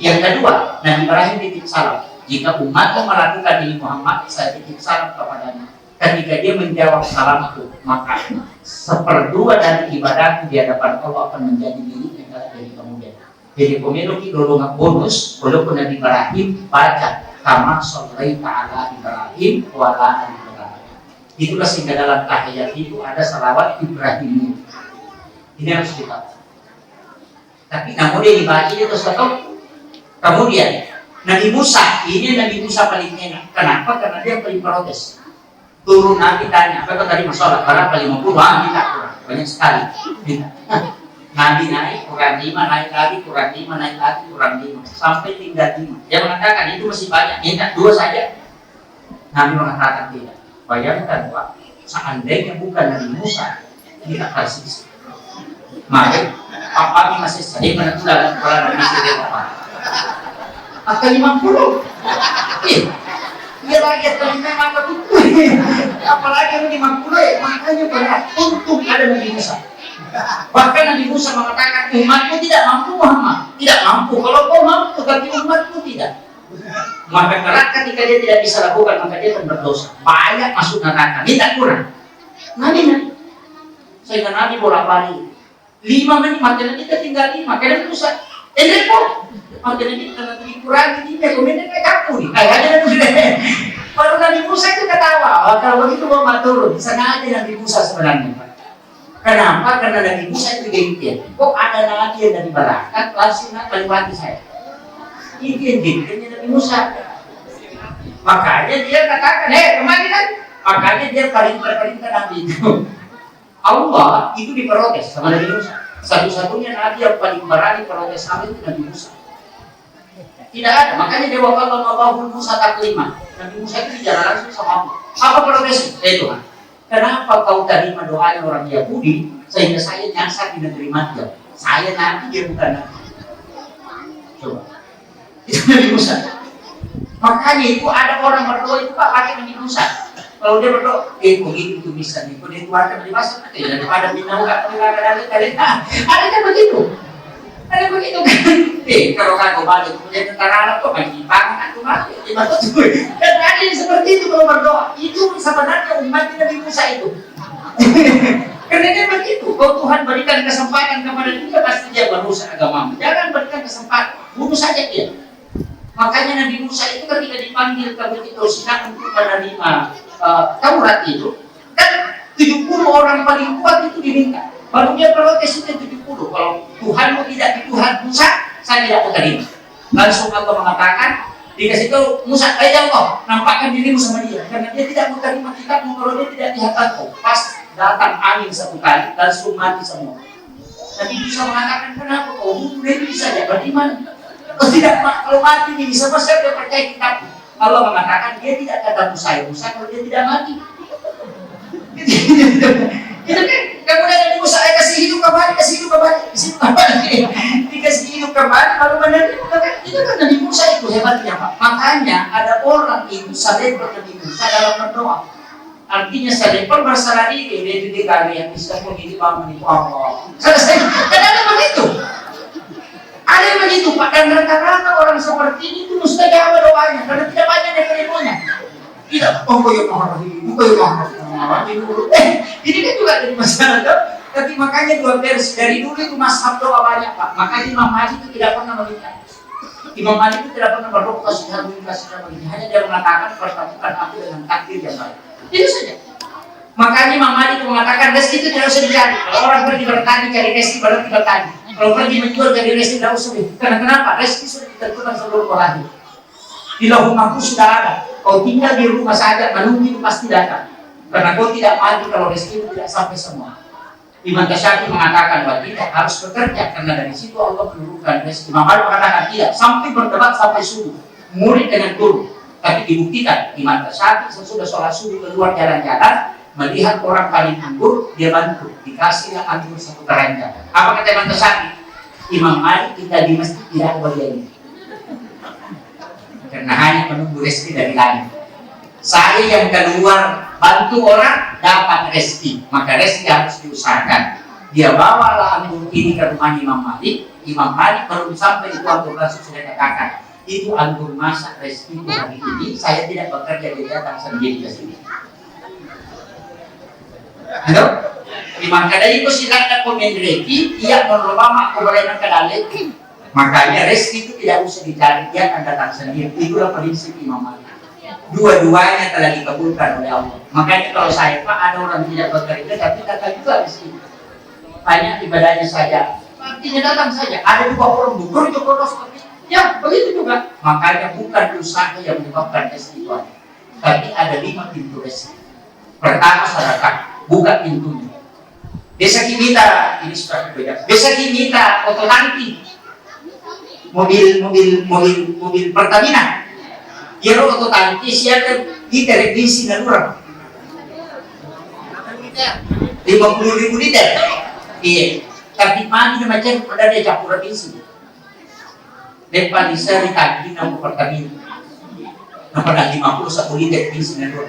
Yang kedua, Nabi Ibrahim titip salam. Jika umatmu melakukan ini Muhammad, saya titip salam kepadanya. Ketika dia menjawab salam itu, maka 1/2 dari ibadah di hadapan Allah akan menjadi miliknya dari kemudian. Jadi pemilu dulu nggak bonus, walaupun Nabi Ibrahim baca kama shollaita ala Ibrahim wala ala Ibrahim. Itulah sehingga dalam tahiyat itu ada salawat Ibrahim. Ini harus dibaca. Tapi namun dia dibaca itu satu. Kemudian Nabi Musa, ini Nabi Musa paling enak. Kenapa? Karena dia paling protes. Turun Nabi tanya, apa tadi masalah? Berapa 50? Kita kurang, banyak sekali. Nabi naik kurang 5, naik lagi kurang 5, naik lagi kurang 5, sampai tinggal 5. Dia mengatakan itu masih banyak, minta 2 saja. Nabi mengatakan tidak. Bayangkan Pak, seandainya bukan Nabi Musa, kita kasih. Mari, papa masih sedih menentukan kalau bisa dia apa. Angka 50. Dia lagi terima mata tutup. Apalagi yang 50 ya, makanya berat. Untung ada Nabi Musa. Bahkan Nabi Musa mengatakan umatku tidak mampu Muhammad. Tidak mampu. Kalau kau mampu, tapi umatku tidak. Maka neraka ketika dia tidak bisa lakukan, maka dia akan berdosa. Banyak masuk neraka. Minta kurang. Nabi. Sehingga Nabi bolak-balik 5 menit, makanya kita tinggal 5. Karena Musa repot. Makanya kita nanti dikurangi dia. Kemudian kayak kaku nih. Kayaknya baru Nabi Musa itu ketawa. Kalau begitu mau turun. Sengaja Nabi Musa sebenarnya. Kenapa? Karena Nabi Musa itu gengsian. Kok ada Nabi yang dari berakat langsung melewati saya. Ini yang gengsiannya Nabi Musa. Makanya dia katakan, kemari kan? Makanya dia perintah Nabi itu. Allah itu diprotes sama Nabi Musa. Satu-satunya Nabi yang paling berani protes Nabi itu Nabi Musa. Tidak ada. Makanya dia wakil Allah Musa taklima. Nabi Musa itu bicara langsung sama Allah. Apa protesnya? Tuhan, kenapa kau terima doanya orang Yahudi sehingga saya nyasar di negeri Madian? Saya Nabi, dia bukan Nabi. Coba. Itu Nabi Musa. Makanya itu ada orang berdoa itu Pak pakai Nabi Musa. Kalau dia berdoa, begitu itu bisa nih. Kalau dia keluarkan dari masa daripada minum gak ada kan begitu. Ada begitu kan? Kalau kau balik kemudian tentara anak kok main pangan aku mati. Dan ada yang seperti itu kalau berdoa. Itu sebenarnya umat Nabi Musa itu. Karena dia begitu. Kalau Tuhan berikan kesempatan kepada dia, pasti dia berusaha agama. Jangan berikan kesempatan, bunuh saja dia. Makanya Nabi Musa itu ketika dipanggil ke Bukit Sinai untuk menerima Taurat itu, kan 70 orang paling kuat itu diminta. Baru dia protes itu 70. Kalau Tuhanmu tidak di Tuhan Musa, saya tidak mau terima. Langsung Allah mengatakan, dikasih tahu Musa, ayo kau nampakkan dirimu sama dia, karena dia tidak mau terima kitabmu kalau dia tidak di hadapanku. Pas datang angin satu kali, langsung mati semua. Nabi Musa mengatakan, kenapa kau bunuh diri saja? Bagaimana? Kalau tidak, kalau mati dia bisa masuk dia percaya kitabmu. Allah mengatakan dia tidak kata Musa kalau dia tidak mati. Itu kan kemudian Nabi Musa kasih hidup kembali, dikasih hidup kembali baru menerima. Itu kan Nabi Musa itu hebatnya Pak. Makanya ada orang itu sadar Nabi Musa dalam berdoa. Artinya sadar bersalah diri dia itu dikali yang bisa menjadi bangun itu Allah. Selesai. Kan ada begitu. Ada yang begitu Pak, dan rata-rata orang seperti ini itu mustajab doanya karena tidak banyak yang menerimanya. Tidak, ini kan juga dari masyarakat. Tapi makanya dua versi dari dulu itu mazhab doa banyak Pak. Makanya Imam Mahdi itu tidak pernah meminta. Imam Mahdi itu tidak pernah berdoa kasih begini. Hanya dia mengatakan pertemukan aku dengan takdir yang baik. Itu saja. Makanya Imam Mahdi itu mengatakan rezeki itu tidak usah dicari. Kalau orang pergi bertani cari rezeki berarti bertani. Kalau pergi menjual dari rezeki tidak usah. Karena kenapa? Rezeki sudah ditentukan sebelum kau lahir. Di lauh mahfuz sudah ada. Kau tinggal di rumah saja menunggu itu pasti datang. Karena kau tidak mati kalau rezeki itu tidak sampai semua. Imam Ghazali mengatakan bahwa tidak harus bekerja karena dari situ Allah menurunkan rezeki. Imam Malik mengatakan tidak sampai berdebat sampai subuh. Murid dengan guru. Tapi dibuktikan Imam Ghazali sesudah sholat subuh keluar jalan-jalan melihat orang paling anggur, dia bantu dikasihlah anggur satu keranjang. Apa kata Imam Ghazali? Imam Malik kita di masjid tidak ada bagian ini karena hanya menunggu rezeki dari langit. Saya yang keluar bantu orang dapat rezeki, maka rezeki harus diusahakan. Dia bawalah anggur ini ke rumah Imam Malik. Imam Malik baru sampai itu anggur langsung sudah katakan itu anggur masak rezeki hari ini. Saya tidak bekerja, dia datang sendiri ke sini. Halo? Imam kadang itu silakan komen rezeki, ia merubah kebenaran kadang. Makanya rezeki itu tidak usah dicari, dia akan datang sendiri. Itulah prinsip Imam Malik. Dua-duanya telah dikabulkan oleh Allah. Makanya kalau saya Pak ada orang tidak bekerja tapi datang juga rezeki. Hanya ibadahnya saja. Artinya datang saja. Ada juga orang bekerja boros seperti ya begitu juga. Makanya bukan usaha yang menyebabkan rezeki itu ada. Tapi ada 5 pintu rezeki. Pertama sedekah, buka pintunya. Desa kita ini sudah berbeda. Desa kita ototanti. Mobil Pertamina. Dia auto tangki siapa di televisi darurat 50.000 liter. Iya. Tapi mandi na macam pada dia capur isi. Depan isa ditagi ng Pertamina. Na pada 51 liter isi na doon.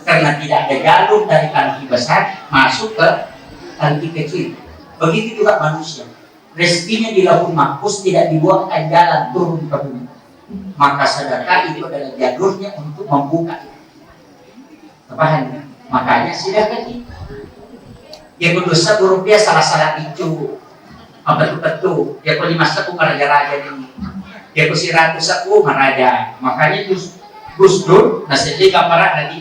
Karena tidak ada jalur dari tangki besar masuk ke tangki kecil. Begitu juga manusia. Rezekinya di lahir mahfuz tidak dibuatkan jalan turun ke bumi. Maka sedekah itu adalah jalurnya untuk membuka. Paham? Makanya sedekah itu. Yang berdosa rupiah salah-salah itu. Betul-betul. Ya kalau 5 saku raja-raja ini. Ya kalau 100 saku maraja. Makanya Gus Dur nasibnya gambaran tadi.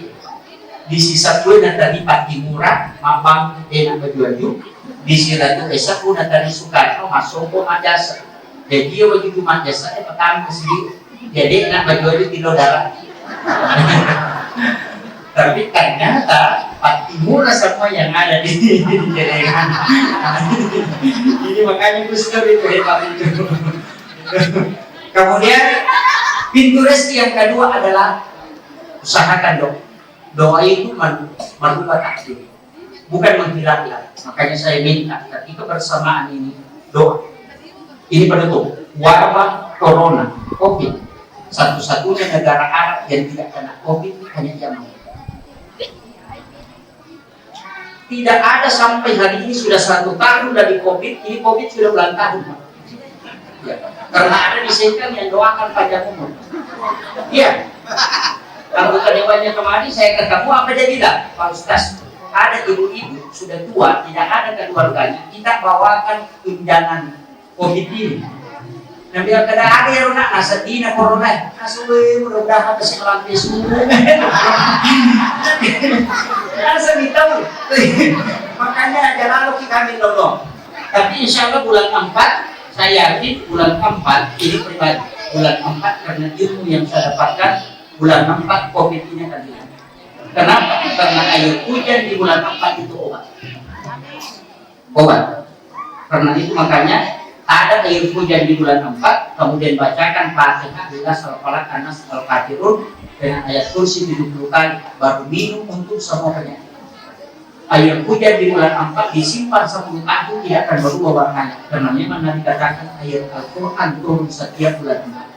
Di sisa kue dan tadi Pak Timura, Mabang Enak Baju. Di Siratu Esa pun dari Soekarno masuk ke Majasa. Jadi dia begitu Majasa petang ke sini. Jadi Enak Baju tidak darah. Tapi ternyata Pak Timura semua yang ada di jaringan. Ini makanya Gus Dur itu hebat itu. Kemudian pintu rezeki yang kedua adalah usahakan doa itu merubah takdir, bukan menghilangkan. Makanya saya minta ketika bersamaan ini doa. Ini penutup wabah corona, COVID. Satu-satunya negara Arab yang tidak kena COVID hanya Yaman. Tidak ada sampai hari ini sudah 1 tahun dari COVID. Ini COVID sudah bulan tahun. Ya, karena ada di setan yang doakan panjang umur. Iya. Anggota dewannya kemarin saya ketemu apa dia bilang, Pak Ustaz, ada ibu-ibu sudah tua, tidak ada keluarganya, kita bawakan tunjangan COVID ini. Dan biar kada ada yang nak sedih na corona, asuwe mudah-mudahan bisa melantai semua. Asa tahu. Makanya jangan lalu kita ambil dong. Tapi insya Allah bulan 4, saya yakin bulan 4 ini pribadi, bulan 4 karena ilmu yang saya dapatkan. Bulan 4 COVID ini akan hilang. Kenapa? Karena air hujan di bulan 4 itu obat. Karena itu makanya ada air hujan di bulan 4, kemudian bacakan Fatihah, Ikhlas, Al-Falaq, An-Nas, Al-Kafirun dengan ayat kursi 70 kali, baru minum untuk semua penyakit. Air hujan di bulan 4 disimpan 10 tahun tidak akan berubah warnanya. Karena memang Nabi katakan air Al-Quran turun setiap bulan 4.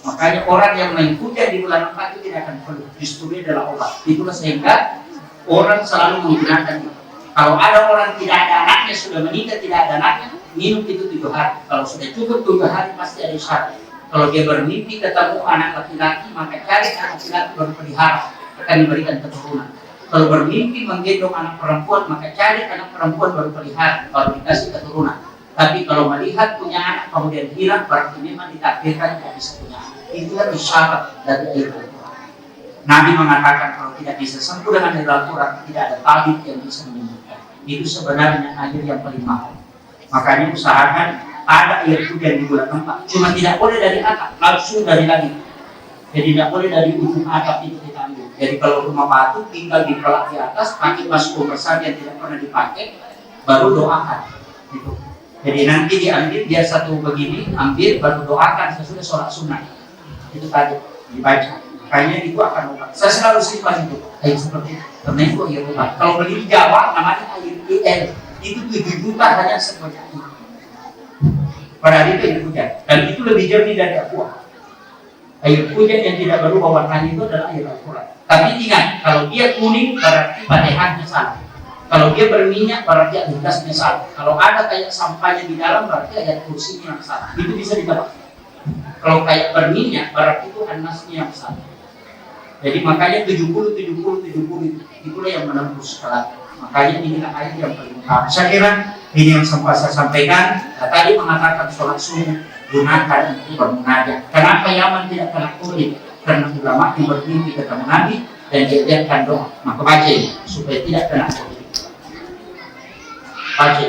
Makanya orang yang main hujan di bulan 4 itu tidak akan perlu. Justru dia adalah obat. Itulah sehingga orang selalu menggunakan itu. Kalau ada orang tidak ada anaknya, sudah menikah tidak ada anaknya, minum itu 7 hari. Kalau sudah cukup 7 hari pasti ada syarat. Kalau dia bermimpi ketemu anak laki-laki, maka cari anak laki-laki baru pelihara, akan diberikan keturunan. Kalau bermimpi menggendong anak perempuan, maka cari anak perempuan baru pelihara, baru dikasih keturunan. Tapi kalau melihat punya anak kemudian hilang, berarti memang ditakdirkan tidak bisa punya anak. Itulah isyarat dari air Al-Quran. Nabi mengatakan kalau tidak bisa sembuh dengan air Al-Quran, tidak ada tabib yang bisa menyembuhkan. Itu sebenarnya air yang paling mahal. Makanya usahakan ada air hujan di bulan 4. Cuma tidak boleh dari atap, langsung dari langit. Jadi tidak boleh dari ujung atap itu kita ambil. Jadi kalau rumah batu tinggal di pelak di atas, pakai masuk besar yang tidak pernah dipakai, baru doakan. Gitu. Jadi nanti diambil dia satu begini, ambil baru doakan sesudah sholat sunnah. Itu tadi dibaca. Makanya itu akan obat. Saya selalu simpan itu air seperti itu. Karena itu air obat. Kalau beli di Jawa namanya air IL. Itu 7 juta hanya sebanyak itu. Padahal itu air hujan. Dan itu lebih jernih dari aqua. Air hujan yang tidak berubah warnanya itu adalah air Al-Quran. Tapi ingat, kalau dia kuning berarti Fatihahnya salah. Kalau dia berminyak berarti Al-Ikhlasnya salah. Kalau ada kayak sampahnya di dalam berarti ayat kursinya yang salah. Itu bisa ditebak. Kalau kayak berminyak berarti itu An-Nasnya yang salah. Jadi makanya 70 itulah yang menembus kelak. Makanya inilah air yang paling utama. Saya kira ini yang sempat saya sampaikan. Tadi mengatakan sholat subuh gunakan untuk bermunajat. Kenapa Yaman tidak kena COVID? Karena ulama yang bermimpi ketemu Nabi dan diajarkan doa. Maka baca supaya tidak kena COVID. Baca.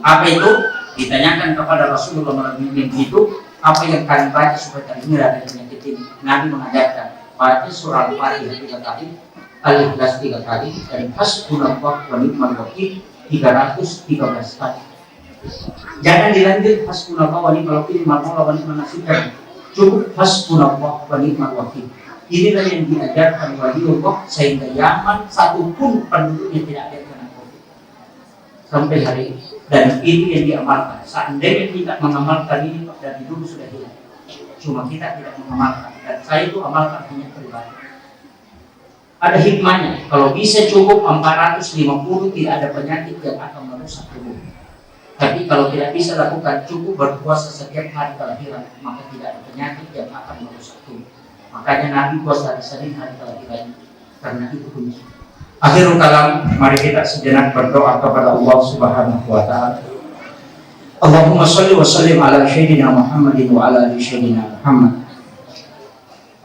Apa itu? Ditanyakan kepada Rasulullah melalui mimpi itu, apa yang kalian baca supaya terhindar dari penyakit ini? Nabi mengajarkan baca surah Al-Fatihah 3 kali, Al-Ikhlas 3 kali, dan Hasbunallah wa ni'mal wakil 313 kali. Jangan dilanjut Hasbunallah wa ni'mal wakil, Ma'mullah wa ni'mal nasir. Cukup Hasbunallah wa ni'mal wakil. Inilah yang diajarkan waliullah sehingga Yaman satupun penduduknya tidak ada kena COVID sampai hari ini. Dan ini yang diamalkan. Seandainya kita mengamalkan ini dari dulu sudah hilang. Cuma kita tidak mengamalkan. Dan saya itu amalkan hanya pribadi. Ada hikmahnya. Kalau bisa cukup 450 tidak ada penyakit yang akan merusak tubuh. Tapi kalau tidak bisa lakukan cukup berpuasa setiap hari kelahiran, maka tidak ada penyakit yang akan merusak tubuh. Makanya Nabi puasa di Senin hari kelahiran. Karena itu kunci. Akhirul kalam, mari kita sejenak berdoa kepada Allah Subhanahu wa taala. Allahumma shalli wa sallim ala sayyidina Muhammadin wa ala ali sayyidina Muhammad.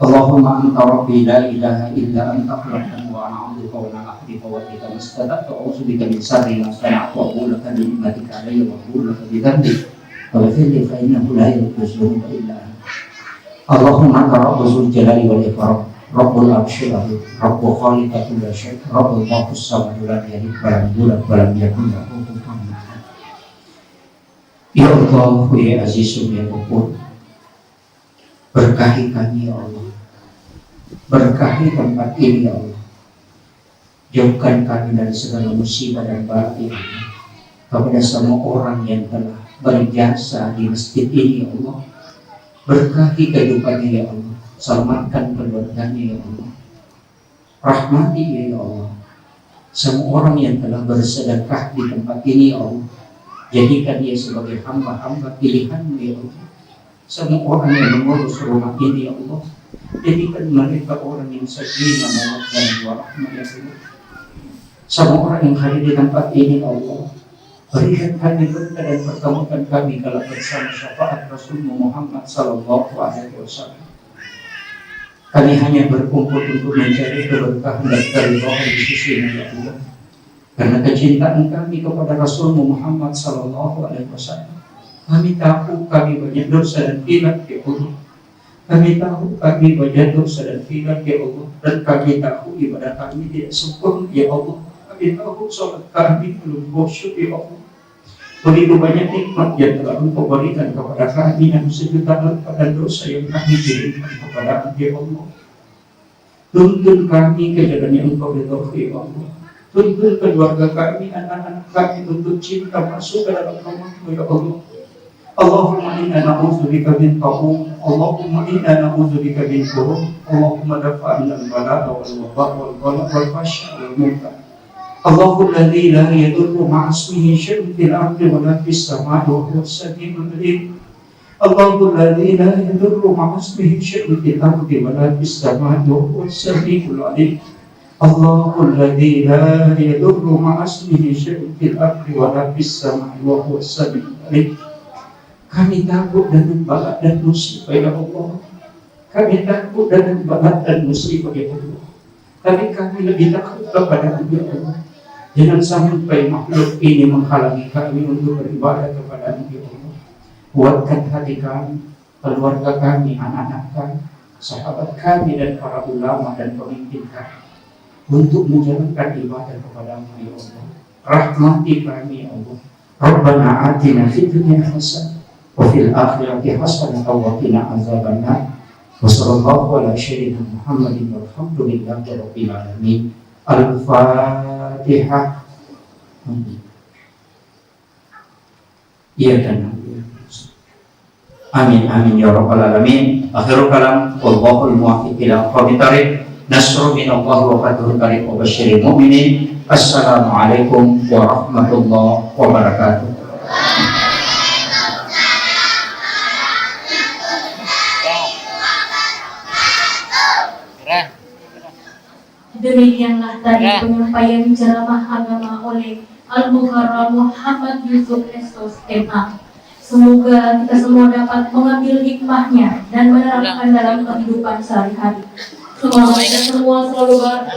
Allahumma anta rabbi la ilaha illa anta khalaqtani wa ana 'abduka wa ana abduka wa bika mastada'tu wa a'udzu bika min sharri ma sana'tu wa aqulu laka bi ni'matika 'alayya wa aqulu laka bi dhanbi faghfir li fa innahu la yaghfiru dhunuba illa anta. Allahumma anta rabbul jalali wal ikram. Rabbul arsyil azim, Rabbu khaliqatul syai', Rabbul mahfuz samad lam yalid wa lam yulad wa lam yakul lahu kufuwan ahad. Ya Allah, ya Azizun ya Ghafur, berkahi kami ya Allah, berkahi tempat ini ya Allah, jauhkan kami dari segala musibah dan bala ya Allah. Kepada semua orang yang telah berjasa di masjid ini ya Allah, berkahi kehidupannya ya Allah, selamatkan keluarganya ya Allah, rahmati ya Allah semua orang yang telah bersedekah di tempat ini ya Allah, jadikan dia sebagai hamba-hamba pilihan-Mu ya Allah. Semua orang yang mengurus rumah ini ya Allah, jadikan mereka orang yang sakinah mawaddah warahmah ya Allah. Semua orang yang hadir di tempat ini ya Allah, berikan kami berkah dan pertemukan kami kalau bersama syafaat Rasulullah Muhammad sallallahu alaihi wasallam. Kami hanya berkumpul untuk mencari keberkahan dan keridhaan di sisi-Mu ya Allah. Karena kecintaan kami kepada Rasulullah Muhammad sallallahu alaihi wasallam. Kami tahu kami banyak dosa dan khilaf ya Allah. Kami tahu kami banyak dosa dan khilaf ya Allah. Dan kami tahu ibadah kami tidak sempurna ya Allah. Kami tahu salat kami belum khusyuk ya Allah. Begitu banyak nikmat yang telah Engkau berikan kepada kami dan sejuta lipat dan dosa yang kami berikan kepada ya Allah. Tuntun kami ke jalan yang Engkau ridhoi ya Allah. Tuntun keluarga kami, anak-anak kami untuk cinta masuk ke dalam rumah-Mu ya Allah. Allahumma inna na'udzubika min ta'um, Allahumma inna na'udzubika min qurub, Allahumma dafa'na al-bala'a wal wabaa wal ghala wal fahsya wal munkar. Allahul ladzi la yadurru ma'a ismihi syai'un fil ardi wa la fis samaa'i wa huwas samii'ul 'aliim. Allahul ladzi la yadurru ma'a ismihi syai'un fil ardi wa la fis samaa'i wa huwas samii'ul 'aliim. Allahul ladzi la yadurru ma'a ismihi syai'un fil ardi wa la fis samaa'i wa huwas samii'ul 'aliim. Kami takut dengan bala dan musibah ya Allah. Kami takut dengan bala dan musibah ya Allah. Tapi kami lebih takut kepada ya Allah. Jangan sampai makhluk ini menghalangi kami untuk beribadah kepada ya Allah. Kuatkan hati kami, keluarga kami, anak-anak kami, sahabat kami dan para ulama dan pemimpin kami untuk menjalankan ibadah kepada-Mu ya Allah. Rahmati kami ya Allah. Rabbana atina fid dunya hasanah wa fil akhirati hasanah wa qina azabannar. Wa sallallahu ala sayyidina Muhammadin walhamdulillahi rabbil alamin. Al-Fatihah. Iya dan amin amin ya rabbal alamin. Akhirul kalam wallahul muwaffiq ila aqwamit thariq. Nasru minallahi wa fathul qarib wa basyiril mu'minin. Assalamualaikum warahmatullahi wabarakatuh. Demikianlah tadi penyampaian ceramah agama oleh Al-Mukarram Muhammad Yusuf Estos MA. Semoga kita semua dapat mengambil hikmahnya dan menerapkan dalam kehidupan sehari-hari. Semoga kita semua selalu berada